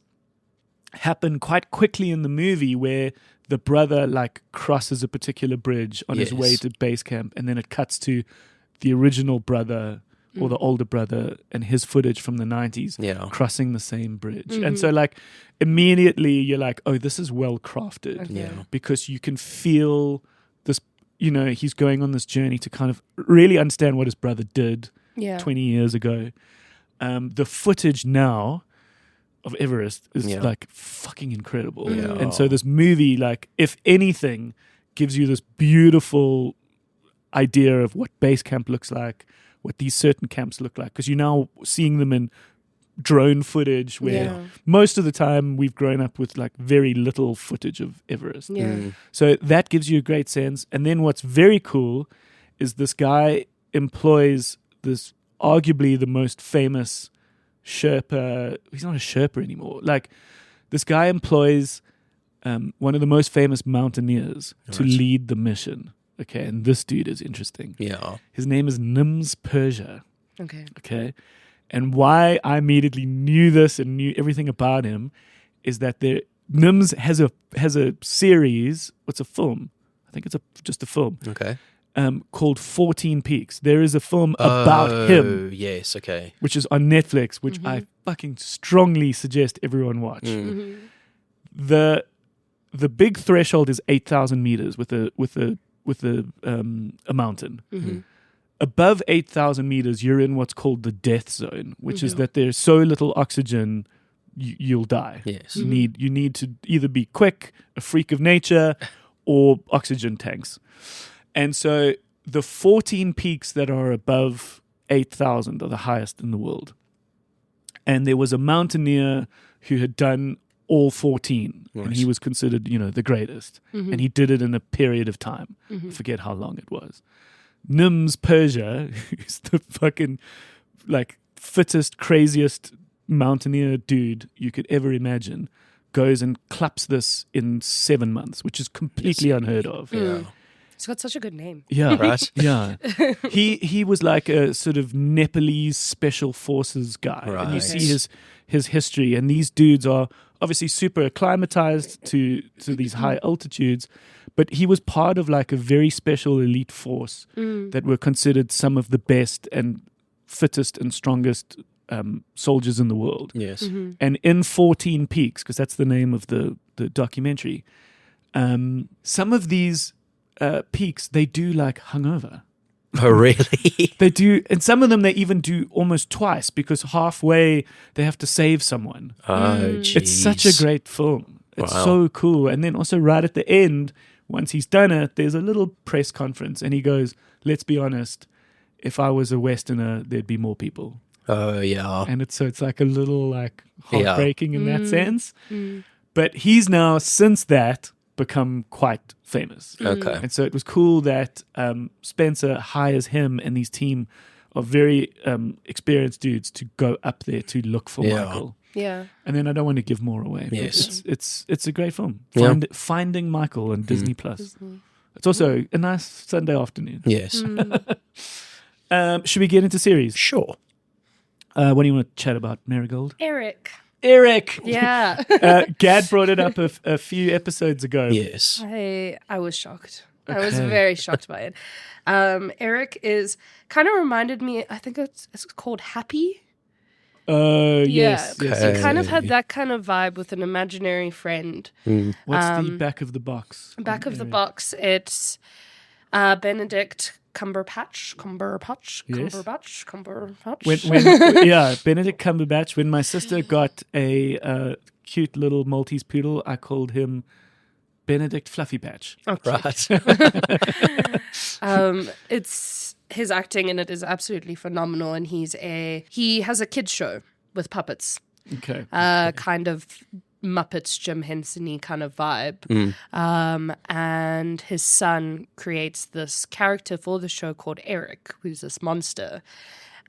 happen quite quickly in the movie, where the brother like crosses a particular bridge on his way to base camp, and then it cuts to the original brother or the older brother and his footage from the 90s crossing the same bridge. And so like immediately you're like, oh, this is well crafted because you can feel this, he's going on this journey to kind of really understand what his brother did 20 years ago. The footage now of Everest is like fucking incredible. And so this movie, like, if anything, gives you this beautiful idea of what base camp looks like, what these certain camps look like, because you're now seeing them in drone footage where most of the time we've grown up with like very little footage of Everest. So that gives you a great sense. And then what's very cool is this guy employs this arguably the most famous Sherpa. He's not a Sherpa anymore. Like, this guy employs one of the most famous mountaineers to lead the mission. Okay, and this dude is interesting. Yeah. His name is Nims Persia. Okay. And why I immediately knew this and knew everything about him is that Nims has a series. What's a film? I think it's just a film. Okay. Called 14 Peaks. There is a film about him. Yes. Okay. Which is on Netflix, which I fucking strongly suggest everyone watch. The big threshold is 8,000 meters with a mountain. Above 8,000 meters, you're in what's called the death zone, which is that there's so little oxygen, you'll die. Yes. You need to either be quick, a freak of nature, or oxygen tanks. And so the 14 peaks that are above 8,000 are the highest in the world. And there was a mountaineer who had done all 14, and he was considered, the greatest. And he did it in a period of time. I forget how long it was. Nims Persia, who's the fucking fittest, craziest mountaineer dude you could ever imagine, goes and claps this in 7 months, which is completely unheard of. Yeah. It's got such a good name. Yeah, Right. Yeah. He was like a sort of Nepalese special forces guy, and you Right. see his history. And these dudes are obviously super acclimatized to these high altitudes, but he was part of like a very special elite force that were considered some of the best and fittest and strongest soldiers in the world. Yes. And in 14 Peaks, because that's the name of the documentary, some of these peaks, they do like hungover. Oh, really? They do, and some of them they even do almost twice because halfway they have to save someone. Oh, geez. It's such a great film. It's so cool. And then also right at the end, once he's done it, there's a little press conference and he goes, let's be honest, if I was a Westerner, there'd be more people. Oh, yeah. And it's like a little like heartbreaking in that sense. But he's now, since that, become quite famous. Okay. And so it was cool that Spencer hires him and his team of very experienced dudes to go up there to look for Michael. Yeah. And then I don't want to give more away. Yes. It's a great film. Yeah. Finding Michael on Disney Plus. It's also a nice Sunday afternoon. Yes. Should we get into series? Sure. What do you want to chat about, Marigold? Eric. Yeah. Gad brought it up a few episodes ago. Yes. I was shocked. I was very shocked by it. Eric is kind of reminded me, I think it's called Happy. Yes. It kind of had that kind of vibe with an imaginary friend. What's the back of the box? Back of the box, it's Benedict Cumberbatch. When Benedict Cumberbatch. When my sister got a cute little Maltese poodle, I called him Benedict Fluffy Patch. Right. It's his acting in it is absolutely phenomenal, and he has a kids show with puppets. Okay. Kind of Muppets, Jim Henson-y kind of vibe. And his son creates this character for the show called Eric, who's this monster.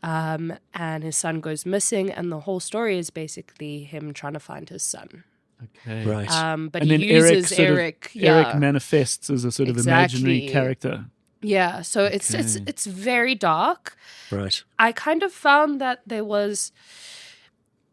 And his son goes missing, and the whole story is basically him trying to find his son. Okay. Right. But And he then uses Eric manifests as a sort of imaginary Exactly. character. Yeah, so it's very dark. Right. I kind of found that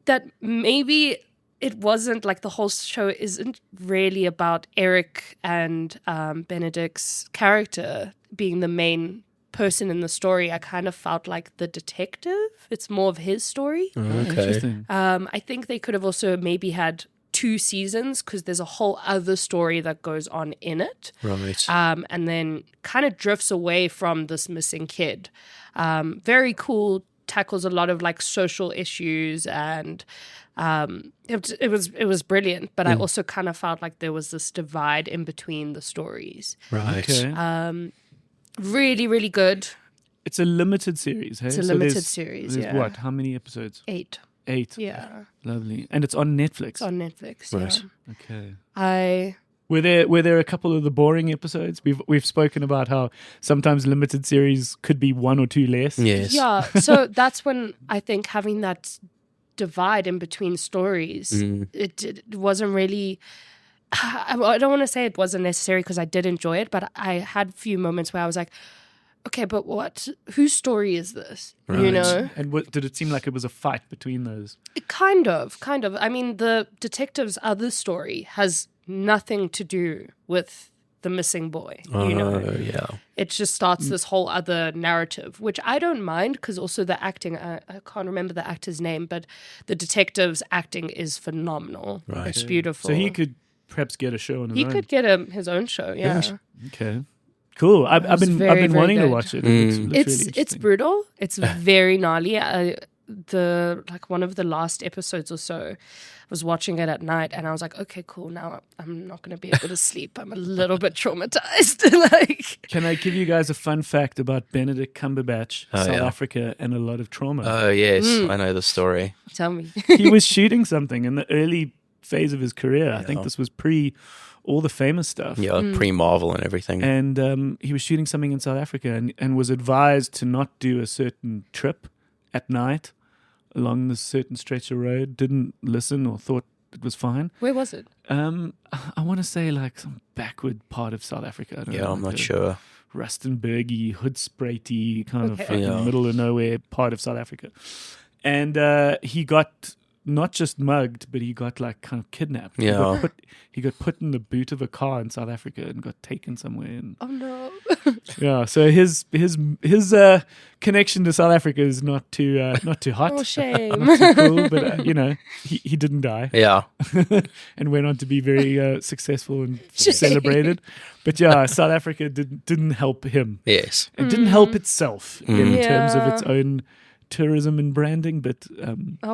that maybe it wasn't like the whole show isn't really about Eric and Benedict's character being the main person in the story. I kind of felt like the detective. It's more of his story. Okay. Interesting. I think they could have also maybe had 2 seasons because there's a whole other story that goes on in it. Right. And then kind of drifts away from this missing kid. Very cool, tackles a lot of like social issues, and it was brilliant. But I also kind of felt like there was this divide in between the stories. Right. Okay. Really, really good. It's a limited series, hey? It's a So limited there's- series, There's yeah. what? How many episodes? 8. 8. Yeah. Lovely. And it's on Netflix. It's on Netflix. Right. Yeah. Okay. I Were there a couple of the boring episodes? We've spoken about how sometimes limited series could be one or two less. Yes. Yeah, so that's when I think having that divide in between stories, it wasn't really. I don't want to say it wasn't necessary because I did enjoy it, but I had a few moments where I was like, okay, but whose story is this? Right. You know? And did it seem like it was a fight between those? Kind of. I mean, the detective's other story has nothing to do with the missing boy. You know? Yeah. It just starts this whole other narrative, which I don't mind because also the acting, I can't remember the actor's name, but the detective's acting is phenomenal. Right. It's beautiful. So he could perhaps get a show on his He own. could get his own show, yeah. Okay. Cool. I've was been very, very wanting to good. watch it. It looks really It's interesting. brutal. It's very gnarly. One of the last episodes or so, I was watching it at night and I was like, okay, cool. Now I'm not going to be able to sleep. I'm a little bit traumatized. Can I give you guys a fun fact about Benedict Cumberbatch, South yeah. Africa, and a lot of trauma? Oh, yes. I know the story. Tell me. He was shooting something in the early phase of his career. I think this was pre all the famous stuff. Yeah, pre-Marvel and everything. And he was shooting something in South Africa and was advised to not do a certain trip at night along this certain stretch of road. Didn't listen or thought it was fine. Where was it? I want to say like some backward part of South Africa. I don't know, I'm like not a sure. Rustenburgy, Hoedspruit kind of Okay. fucking Yeah. middle of nowhere part of South Africa. And he got not just mugged, but he got like kind of kidnapped. Yeah. He got put in the boot of a car in South Africa and got taken somewhere. And Oh, no. yeah, so his connection to South Africa is not too hot, Oh, shame. not too cool. But he didn't die Yeah. and went on to be very successful and celebrated. But yeah, South Africa didn't help him. Yes. It didn't help itself in terms of Yeah. its own tourism and branding, but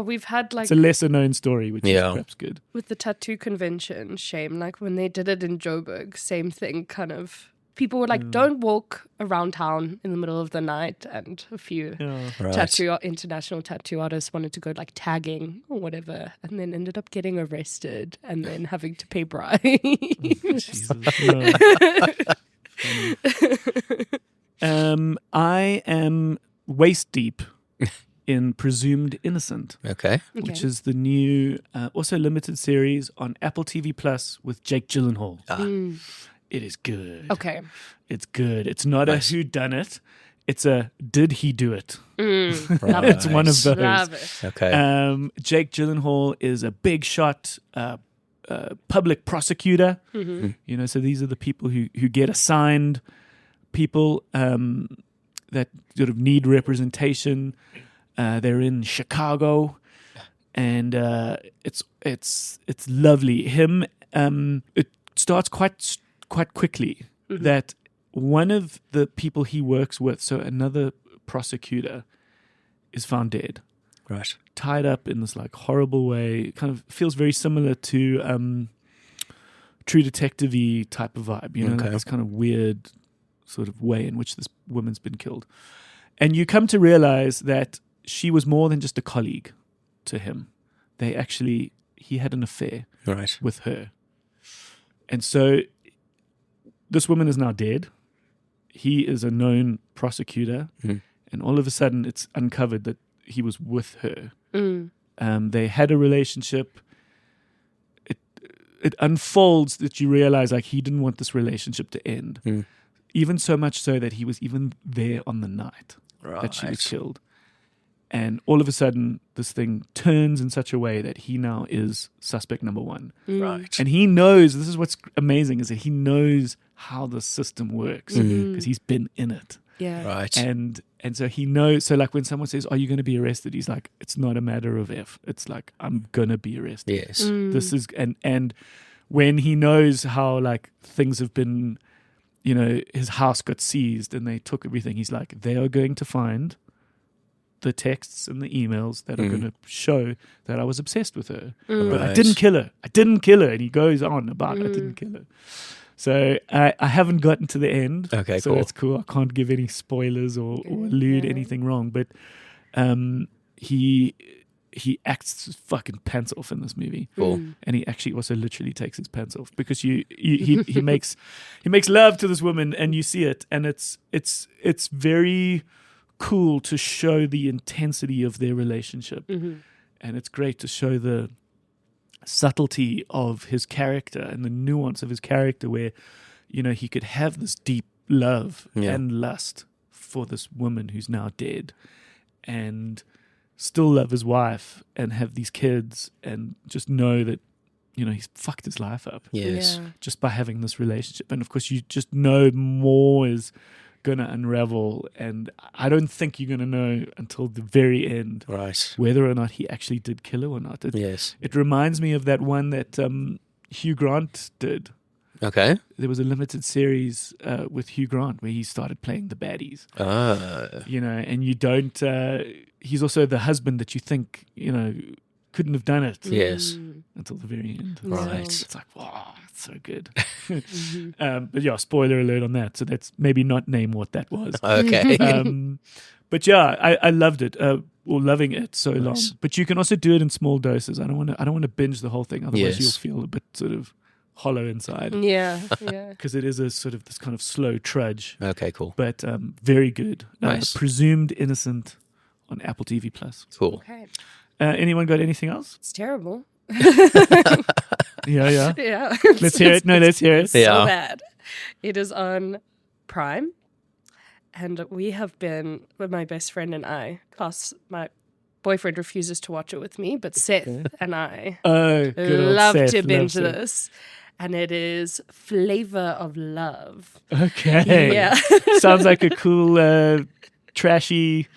We've had like it's a lesser known story, which Yeah. is perhaps good. with the tattoo convention, shame. Like when they did it in Joburg, same thing. Kind of people were like, "Don't walk around town in the middle of the night." And a few Right. international tattoo artists wanted to go like tagging or whatever, and then ended up getting arrested and then having to pay bribes. Jesus, no. I am waist deep in Presumed Innocent, Okay. which is the new, also limited series on Apple TV Plus with Jake Gyllenhaal. It is good. Okay. It's good. It's not a who done it. It's a did he do it? Love It's it. one of those. Love it. Okay. Jake Gyllenhaal is a big shot public prosecutor. You know, so these are the people who get assigned people that sort of need representation. They're in Chicago, and it's lovely. Him. It starts quite quickly that one of the people he works with, so another prosecutor, is found dead. Right. Tied up in this like horrible way. Kind of feels very similar to True Detective-y type of vibe, you know, like Okay. this kind of weird sort of way in which this woman's been killed. And you come to realize that she was more than just a colleague to him. He had an affair Right. with her. And so this woman is now dead. He is a known prosecutor. And all of a sudden it's uncovered that he was with her. They had a relationship. It unfolds that you realize like he didn't want this relationship to end. Even so much so that he was even there on the night that she was killed. And all of a sudden, this thing turns in such a way that he now is suspect number one. Right. And he knows, this is what's amazing, is that he knows how the system works because he's been in it. Yeah. Right. And so he knows, so like when someone says, are you going to be arrested? He's like, it's not a matter of if. It's like, I'm going to be arrested. Yes. This is, and when he knows how like things have been, you know, his house got seized and they took everything, he's like, they are going to find the texts and the emails that are going to show that I was obsessed with her. But I Right. didn't kill her. I didn't kill her. And he goes on about I didn't kill her. So I haven't gotten to the end. Okay, so cool. that's cool. I can't give any spoilers or allude anything wrong. But he he acts his fucking pants off in this movie. Cool. And he actually also literally takes his pants off because he makes love to this woman, and you see it, and it's very cool to show the intensity of their relationship, and it's great to show the subtlety of his character and the nuance of his character, where he could have this deep love and lust for this woman who's now dead, and still love his wife and have these kids, and just know that he's fucked his life up just by having this relationship. And of course you just know more is gonna unravel, and I don't think you're gonna know until the very end whether or not he actually did kill her or not. It reminds me of that one that Hugh Grant did. Okay. There was a limited series with Hugh Grant where he started playing the baddies. And you don't. He's also the husband that you think couldn't have done it. Yes. Until the very end. Right. It's like, wow, it's so good. But yeah, spoiler alert on that. So that's maybe not name what that was. Okay. But yeah, I loved it. Or loving it so long. But you can also do it in small doses. I don't want to binge the whole thing. Otherwise, you'll feel a bit sort of hollow inside. Yeah. Because it is a sort of this kind of slow trudge. Okay, cool. But very good. Nice. Presumed Innocent on Apple TV Plus. Cool. Okay. Anyone got anything else? It's terrible. Yeah. Yeah. Let's hear it. No, let's hear it. So Yeah. bad. It is on Prime, and we have been with my best friend and I. Plus, my boyfriend refuses to watch it with me, but Seth and I Good old love Seth, to binge Seth. this. And it is Flavor of Love. Okay. Yeah. Sounds like a cool, trashy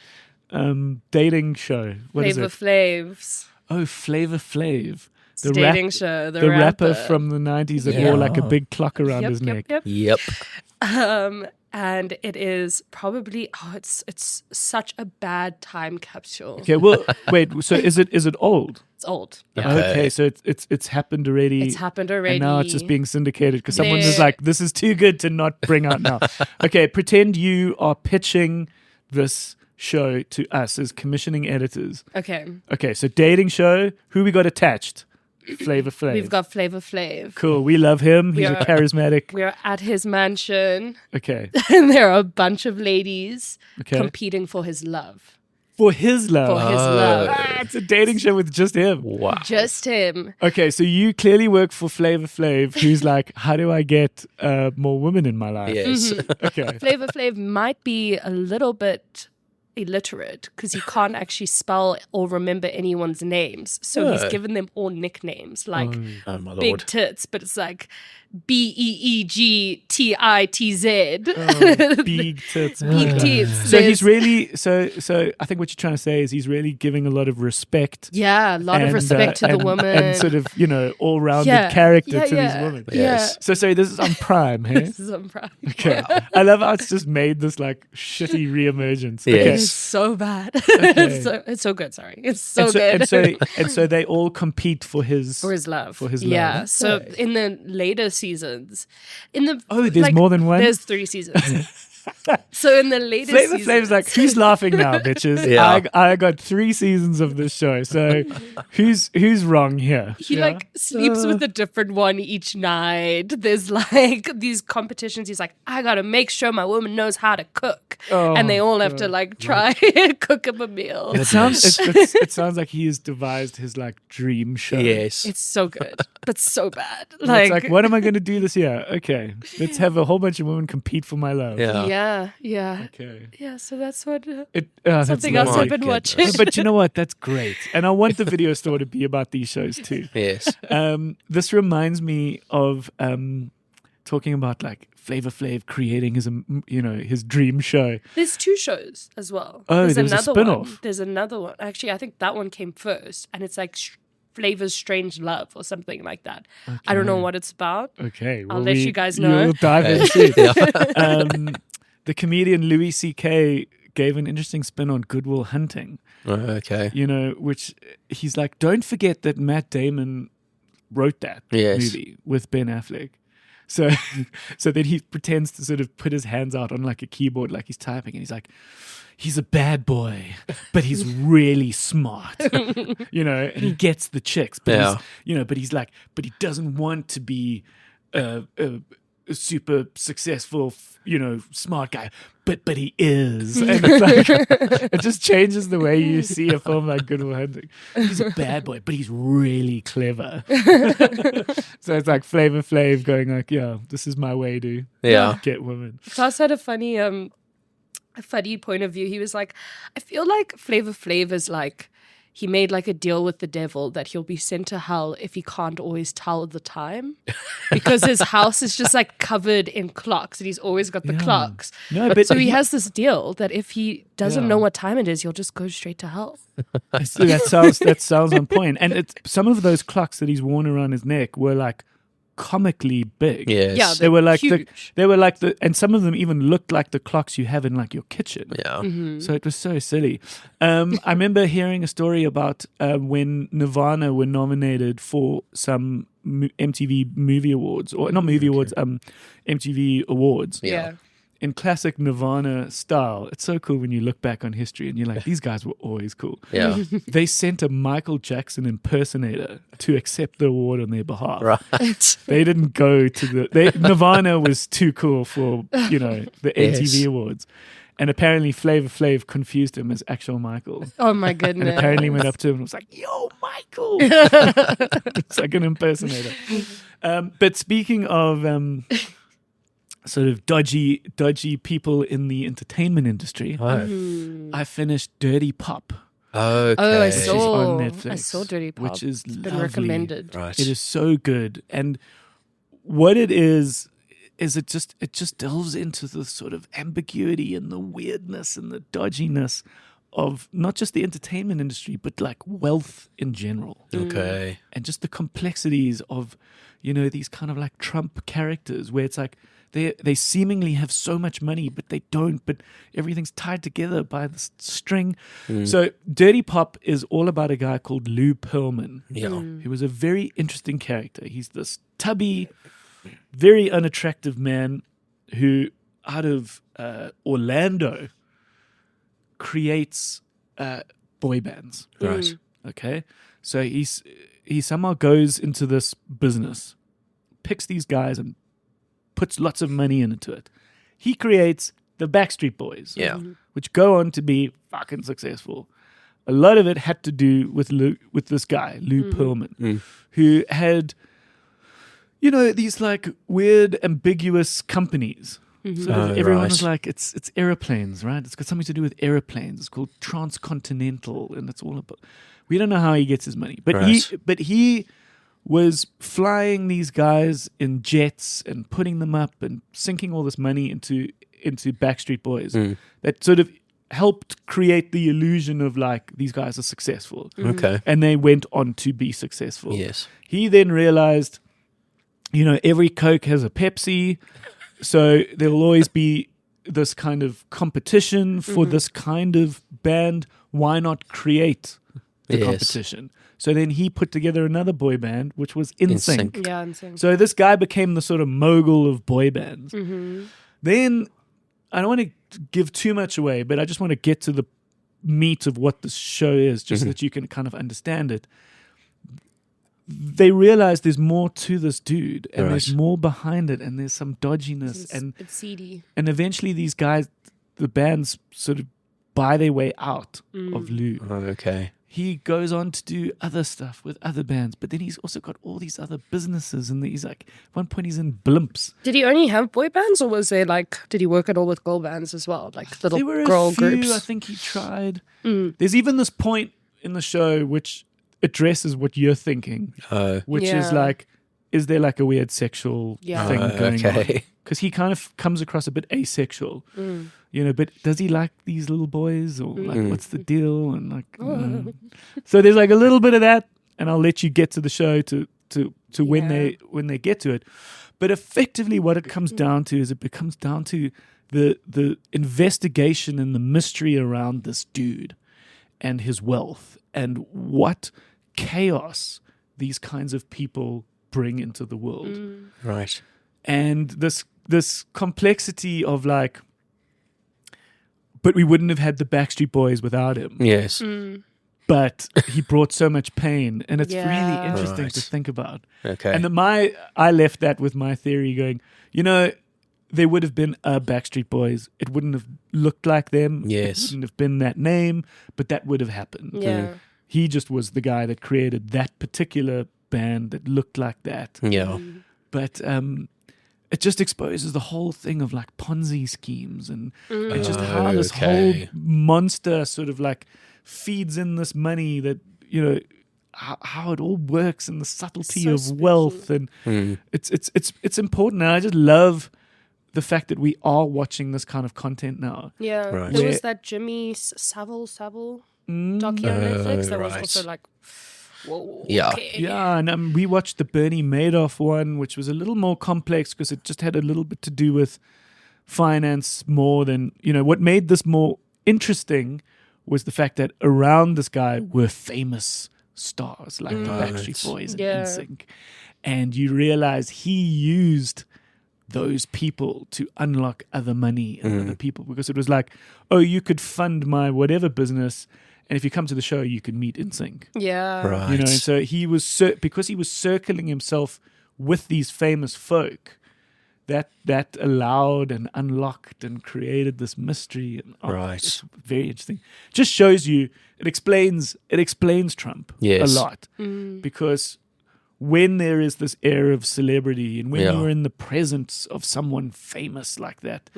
dating show. What is Flavor it? Flavs. Oh, Flavor Flav. It's a dating show. The rapper from the 90s that wore like a big clock around his neck. Yep. And it is probably it's such a bad time capsule. Okay, well, wait. So is it old? It's old. Okay, so it's happened already. It's happened already. And now it's just being syndicated because someone There- is like, this is too good to not bring out now. Okay, pretend you are pitching this show to us as commissioning editors. Okay. Okay, so dating show. Who we got attached? Flavor Flav. We've got Flavor Flav. Cool. We love him. He's We a are- charismatic. We're at his mansion, Okay. and there are a bunch of ladies Okay. competing for his love. For his love. For his love. Ah, it's a dating show with just him. Wow. Just him. Okay, so you clearly work for Flavor Flav, who's like, how do I get more women in my life? Yes. Okay. Flavor Flav might be a little bit illiterate because he can't actually spell or remember anyone's names. So he's given them all nicknames like Oh my Big lord. Tits, but it's like BEEGTITZ. Oh, big tits. Big tits. So he's There's- really so I think what you're trying to say is he's really giving a lot of respect. Yeah, a lot of and, respect to the and- woman. and sort of all-rounded Yeah, character yeah, to yeah. these women. Yes. So sorry, this is on Prime, hey? This is on Prime. Okay, I love how it's just made this like shitty reemergence. Okay. Yes. It's so bad. Okay. it's so good. Sorry, it's so and so, good. and so they all compete for his for his love. For his yeah. love. So in the later seasons, there's more than one? There's 3 seasons. So in the later Flavor seasons, Flav's like, who's laughing now, bitches? Yeah. I got 3 seasons of this show, so who's wrong here? he Yeah? like sleeps with a different one each night. There's like these competitions. He's like, I gotta make sure my woman knows how to cook, and they all have to like try cook him a meal. It sounds it sounds like he has devised his like dream show. Yes. It's so good, but so bad. It's like, what am I going to do this year? Okay, let's have a whole bunch of women compete for my love. yeah. Okay. Yeah, so that's what That's something else lovely. I've been goodness. watching. But you know what? That's great, and I want the video store to be about these shows too. Yes. This reminds me of talking about like Flavor Flav creating his dream show. There's 2 shows as well. Oh, There's there was a another spin-off. one. There's another one. Actually, I think that one came first, and it's like Flavor's Strange Love or something like that. I don't know what it's about. Okay, I'll let you guys know. You'll dive into it. Yeah. The comedian Louis C.K. gave an interesting spin on Good Will Hunting. Okay. Which he's like, don't forget that Matt Damon wrote that Yes. movie with Ben Affleck. So then he pretends to sort of put his hands out on like a keyboard, like he's typing, and he's like, he's a bad boy, but he's really smart, and he gets the chicks, but but he doesn't want to be a super successful, smart guy, but he is, and it's like it just changes the way you see a film like Good Will Hunting. He's a bad boy, but he's really clever. So it's like Flavor Flav going like, yeah, this is my way to get women. Klaus had a funny point of view. He was like, I feel like Flavor Flav is like, he made like a deal with the devil that he'll be sent to hell if he can't always tell the time, because his house is just like covered in clocks and he's always got the clocks. No, but so he has this deal that if he doesn't know what time it is, he'll just go straight to hell. That sounds on point. And some of those clocks that he's worn around his neck were like comically big. Yes. Yeah, they were like huge. and some of them even looked like the clocks you have in like your kitchen. Yeah. So it was so silly. I remember hearing a story about when Nirvana were nominated for some MTV Movie Awards, or not Movie Awards, MTV Awards. Yeah. In classic Nirvana style. It's so cool when you look back on history and you're like, these guys were always cool. Yeah. They sent a Michael Jackson impersonator to accept the award on their behalf. Right. They didn't go to Nirvana was too cool for, the MTV Awards. And apparently Flavor Flav confused him as actual Michael. Oh my goodness. And apparently went up to him and was like, yo, Michael. It's like an impersonator. But speaking of sort of dodgy people in the entertainment industry, I finished Dirty Pop. Okay. Oh, I Which is saw. on Netflix, I saw Dirty Pop. which is It's been lovely. recommended. Right. It is so good, and what it is it just delves into the sort of ambiguity and the weirdness and the dodginess of not just the entertainment industry, but like wealth in general, Okay. and just the complexities of these kind of like Trump characters, where it's like they seemingly have so much money, but they don't. But everything's tied together by this string. So Dirty Pop is all about a guy called Lou Pearlman. Yeah. He was a very interesting character. He's this tubby, very unattractive man who, out of Orlando, creates boy bands. Right. Okay, so he somehow goes into this business, picks these guys and puts lots of money into it. He creates the Backstreet Boys, Yeah. which go on to be fucking successful. A lot of it had to do with this guy, Lou Pearlman, who had, these like weird, ambiguous companies. So everyone was like, it's airplanes, right? It's got something to do with airplanes. It's called Transcontinental, and it's all about. We don't know how he gets his money, but he was flying these guys in jets and putting them up and sinking all this money into Backstreet Boys that sort of helped create the illusion of like these guys are successful. Okay. And they went on to be successful. Yes. He then realized, every Coke has a Pepsi, so there'll always be this kind of competition for this kind of band. Why not create the competition? So then he put together another boy band, which was NSYNC. Yeah, insane. So this guy became the sort of mogul of boy bands. Then, I don't want to give too much away, but I just want to get to the meat of what this show is, just so that you can kind of understand it. They realize there's more to this dude, and there's more behind it, and there's some dodginess, It's seedy. and eventually these guys, the bands, sort of buy their way out of Lou. Okay. He goes on to do other stuff with other bands, but then he's also got all these other businesses, and he's like, at one point he's in Blimps. Did he only have boy bands, or was there did he work at all with girl bands as well, like little There were girl a few, groups? I think he tried. There's even this point in the show which addresses what you're thinking, which is Yeah. like, is there like a weird sexual thing going on? Okay. Because he kind of comes across a bit asexual, but does he like these little boys, or like what's the deal? And like, so there's like a little bit of that, and I'll let you get to the show to when they get to it. But effectively, what it comes down to is it comes down to the investigation and the mystery around this dude and his wealth and what chaos these kinds of people bring into the world. Right. and this complexity of like, but we wouldn't have had the Backstreet Boys without him. Yes. But he brought so much pain, and it's really Yeah. interesting to Right. think about. Okay. And I left that with my theory going, there would have been a Backstreet Boys. It wouldn't have looked like them. Yes. It wouldn't have been that name, but that would have happened. Yeah. He just was the guy that created that particular band that looked like that. Yeah. But it just exposes the whole thing of like Ponzi schemes and just how this whole Okay. monster sort of like feeds in this money that, how it all works and the subtlety So of spooky. wealth. And it's important. And I just love the fact that we are watching this kind of content now. Yeah. Right. There Where- was that Jimmy Savile docu on Netflix that was right. also like, whoa. Yeah. Okay. Yeah, and we watched the Bernie Madoff one, which was a little more complex because it just had a little bit to do with finance more than, what made this more interesting was the fact that around this guy were famous stars like the Backstreet Boys and Yeah. NSYNC. And you realize he used those people to unlock other money and other people, because it was like, oh, you could fund my whatever business, and if you come to the show, you can meet NSYNC. Yeah. Right. And so he was because he was circling himself with these famous folk, that allowed and unlocked and created this mystery. And Right. it's very interesting. Just shows you, it explains Trump Yes. a lot, because when there is this air of celebrity and when Yeah. you're in the presence of someone famous like that,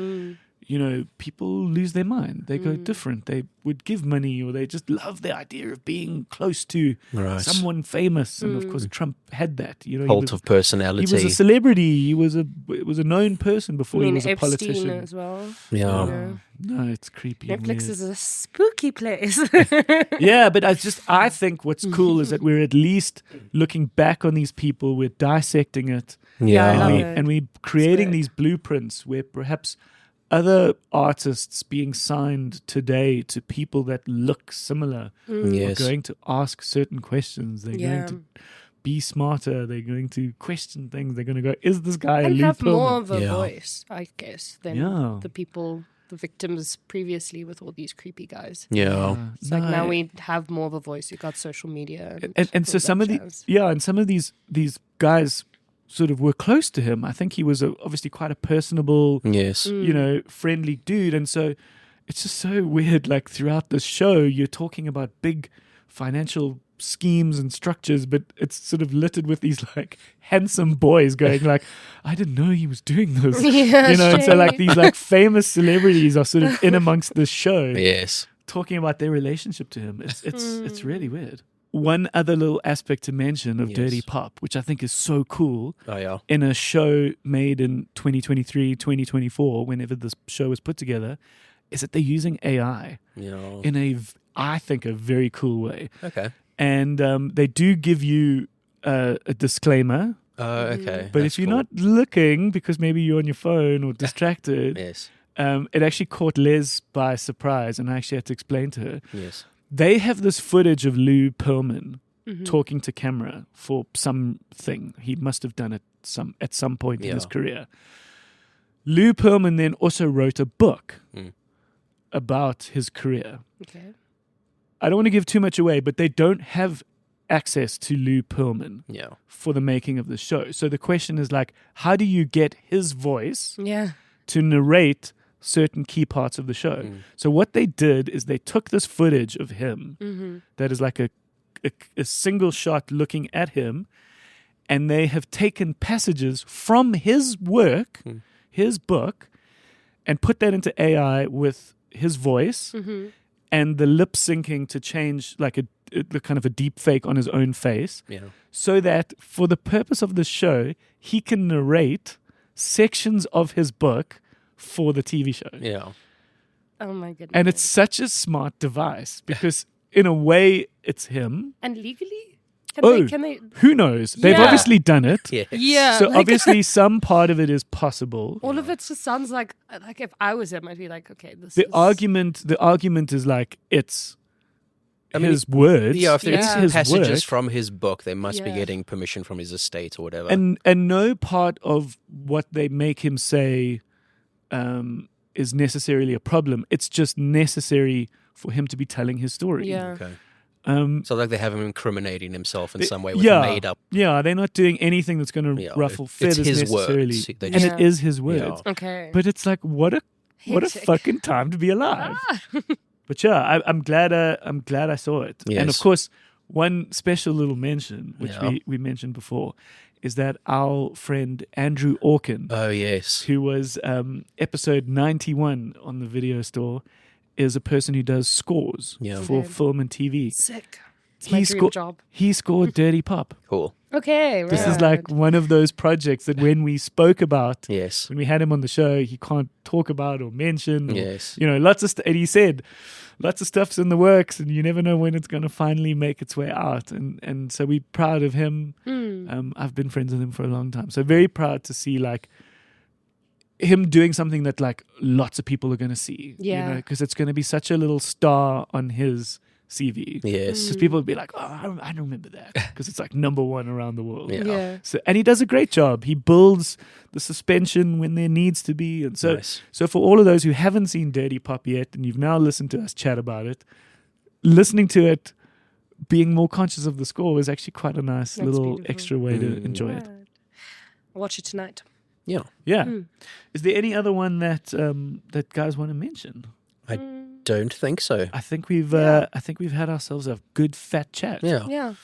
people lose their mind. They go different. They would give money, or they just love the idea of being close to Right. someone famous. And of course, Trump had that. He Cult was, of he personality. was a celebrity. He was a known person before he was a Epstein politician. as well. Yeah. No, it's creepy. and Netflix weird. is a spooky place. Yeah, but I think what's cool is that we're at least looking back on these people, we're dissecting it, Yeah, I and, love we, it. and we're creating great. these blueprints where perhaps other artists being signed today to people that look similar are Yes. going to ask certain questions. They're Yeah. going to be smarter. They're going to question things. They're going to go, is this guy a And Lou have more Pearlman? of a Yeah. voice, I guess, than Yeah. the victims previously with all these creepy guys. Yeah. It's like No, now we have more of a voice. You've got social media. and so all some that of jazz. some of these guys sort of were close to him. I think he was obviously quite a personable, Yes. friendly dude. And so it's just so weird. Like throughout this show, you're talking about big financial schemes and structures, but it's sort of littered with these like handsome boys going like, I didn't know he was doing this. Yeah, and so like shame. these like famous celebrities are sort of in amongst this show Yes. talking about their relationship to him. It's really weird. One other little aspect to mention of Yes. Dirty Pop, which I think is so cool, Oh, yeah. in a show made in 2023, 2024, whenever this show was put together, is that they're using AI Yeah. in I think, a very cool way. Okay. And they do give you a disclaimer, Okay. but That's if you're cool. not looking, because maybe you're on your phone or distracted, Yes. it actually caught Les by surprise, and I actually had to explain to her. Yes. They have this footage of Lou Pearlman talking to camera for something. He must have done it at some point in his Yeah. career. Lou Pearlman then also wrote a book about his career. Okay. I don't want to give too much away, but they don't have access to Lou Pearlman Yeah. for the making of the show. So the question is like, how do you get his voice Yeah. to narrate certain key parts of the show? So what they did is they took this footage of him that is like a single shot looking at him, and they have taken passages from his work, his book, and put that into AI with his voice and the lip syncing to change like a kind of a deep fake on his own face, Yeah. so that for the purpose of the show, he can narrate sections of his book for the TV show. Yeah. Oh my goodness. And it's such a smart device because in a way it's him. And legally? Can they Who knows? They've Yeah. obviously done it. Yes. Yeah. So like, obviously some part of it is possible. all of it just sounds like if I was him, I'd be like, okay, this The is argument is like it's his words. Yeah, if it's there's his passages work. from his book, they must be Yeah. getting permission from his estate or whatever. And no part of what they make him say is necessarily a problem. It's just necessary for him to be telling his story. Yeah. okay. Um, So like they have him incriminating himself in some way with yeah, made up. Yeah, they're not doing anything that's going to Yeah, ruffle it's feathers his necessarily. words. They And just- it is his words. Okay. But it's like, what a Hectic. fucking time to be alive. But yeah, I'm glad I saw it. And of Yes. course, one special little mention, which Yeah. we mentioned before, is that our friend Andrew Orkin, Oh yes. who was episode 91 on the video store, is a person who does scores Yeah. for Okay. film and TV. Sick. It's my dream job. He scored Dirty Pop. Cool. Okay. Right. This is like one of those projects that when we spoke about, Yes. when we had him on the show, he can't talk about or mention. Or, Yes. lots of and he said, lots of stuff's in the works, and you never know when it's going to finally make its way out. And so we're proud of him. I've been friends with him for a long time, so very proud to see like him doing something that like lots of people are going to see. Yeah. because it's going to be such a little star on his CV. Yes. Because people would be like, oh, I remember that, because it's like number one around the world. Yeah. Yeah. So, and he does a great job. He builds the suspension when there needs to be. And so, Nice. so for all of those who haven't seen Dirty Pop yet, and you've now listened to us chat about it, listening to it, being more conscious of the score is actually quite a nice That's little beautiful. extra way to enjoy it. Right. I'll watch it tonight. Yeah. Yeah. Is there any other one that that guys want to mention? I don't think so. I think we've had ourselves a good fat chat. Yeah. Yeah.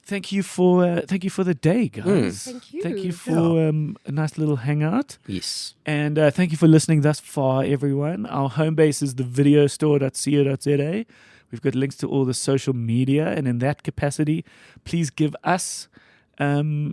Thank you for the day, guys. Thank you. Thank you for a nice little hangout. Yes. And thank you for listening thus far, everyone. Our home base is thevideostore.co.za. We've got links to all the social media, and in that capacity, please give us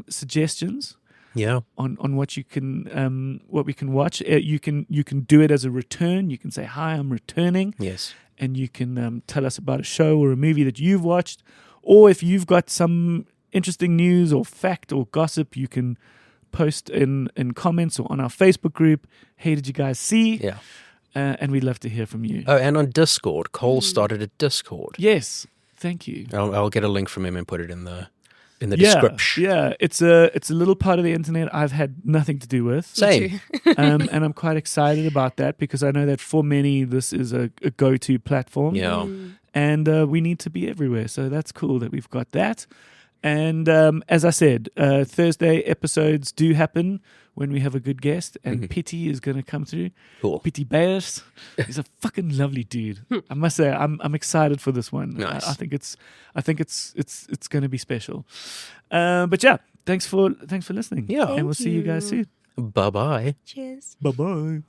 suggestions Yeah. on what you can what we can watch. You can do it as a return. You can say, "Hi, I'm returning," Yes. and you can tell us about a show or a movie that you've watched, or if you've got some interesting news or fact or gossip, you can post in comments or on our Facebook group. Hey, did you guys see? Yeah. And we'd love to hear from you. Oh, and on Discord, Cole started a Discord. Yes, thank you. I'll get a link from him and put it in the description. Yeah, it's a little part of the internet I've had nothing to do with. Same. And I'm quite excited about that, because I know that for many this is a go-to platform. Yeah. And we need to be everywhere, so that's cool that we've got that. And as I said, Thursday episodes do happen when we have a good guest, and Pity is going to come through. Cool. Pity Bears, he's a fucking lovely dude. I must say, I'm excited for this one. Nice. I think it's going to be special. But yeah, thanks for listening. Yeah. and we'll see you guys soon. Bye-bye. Cheers. Bye bye.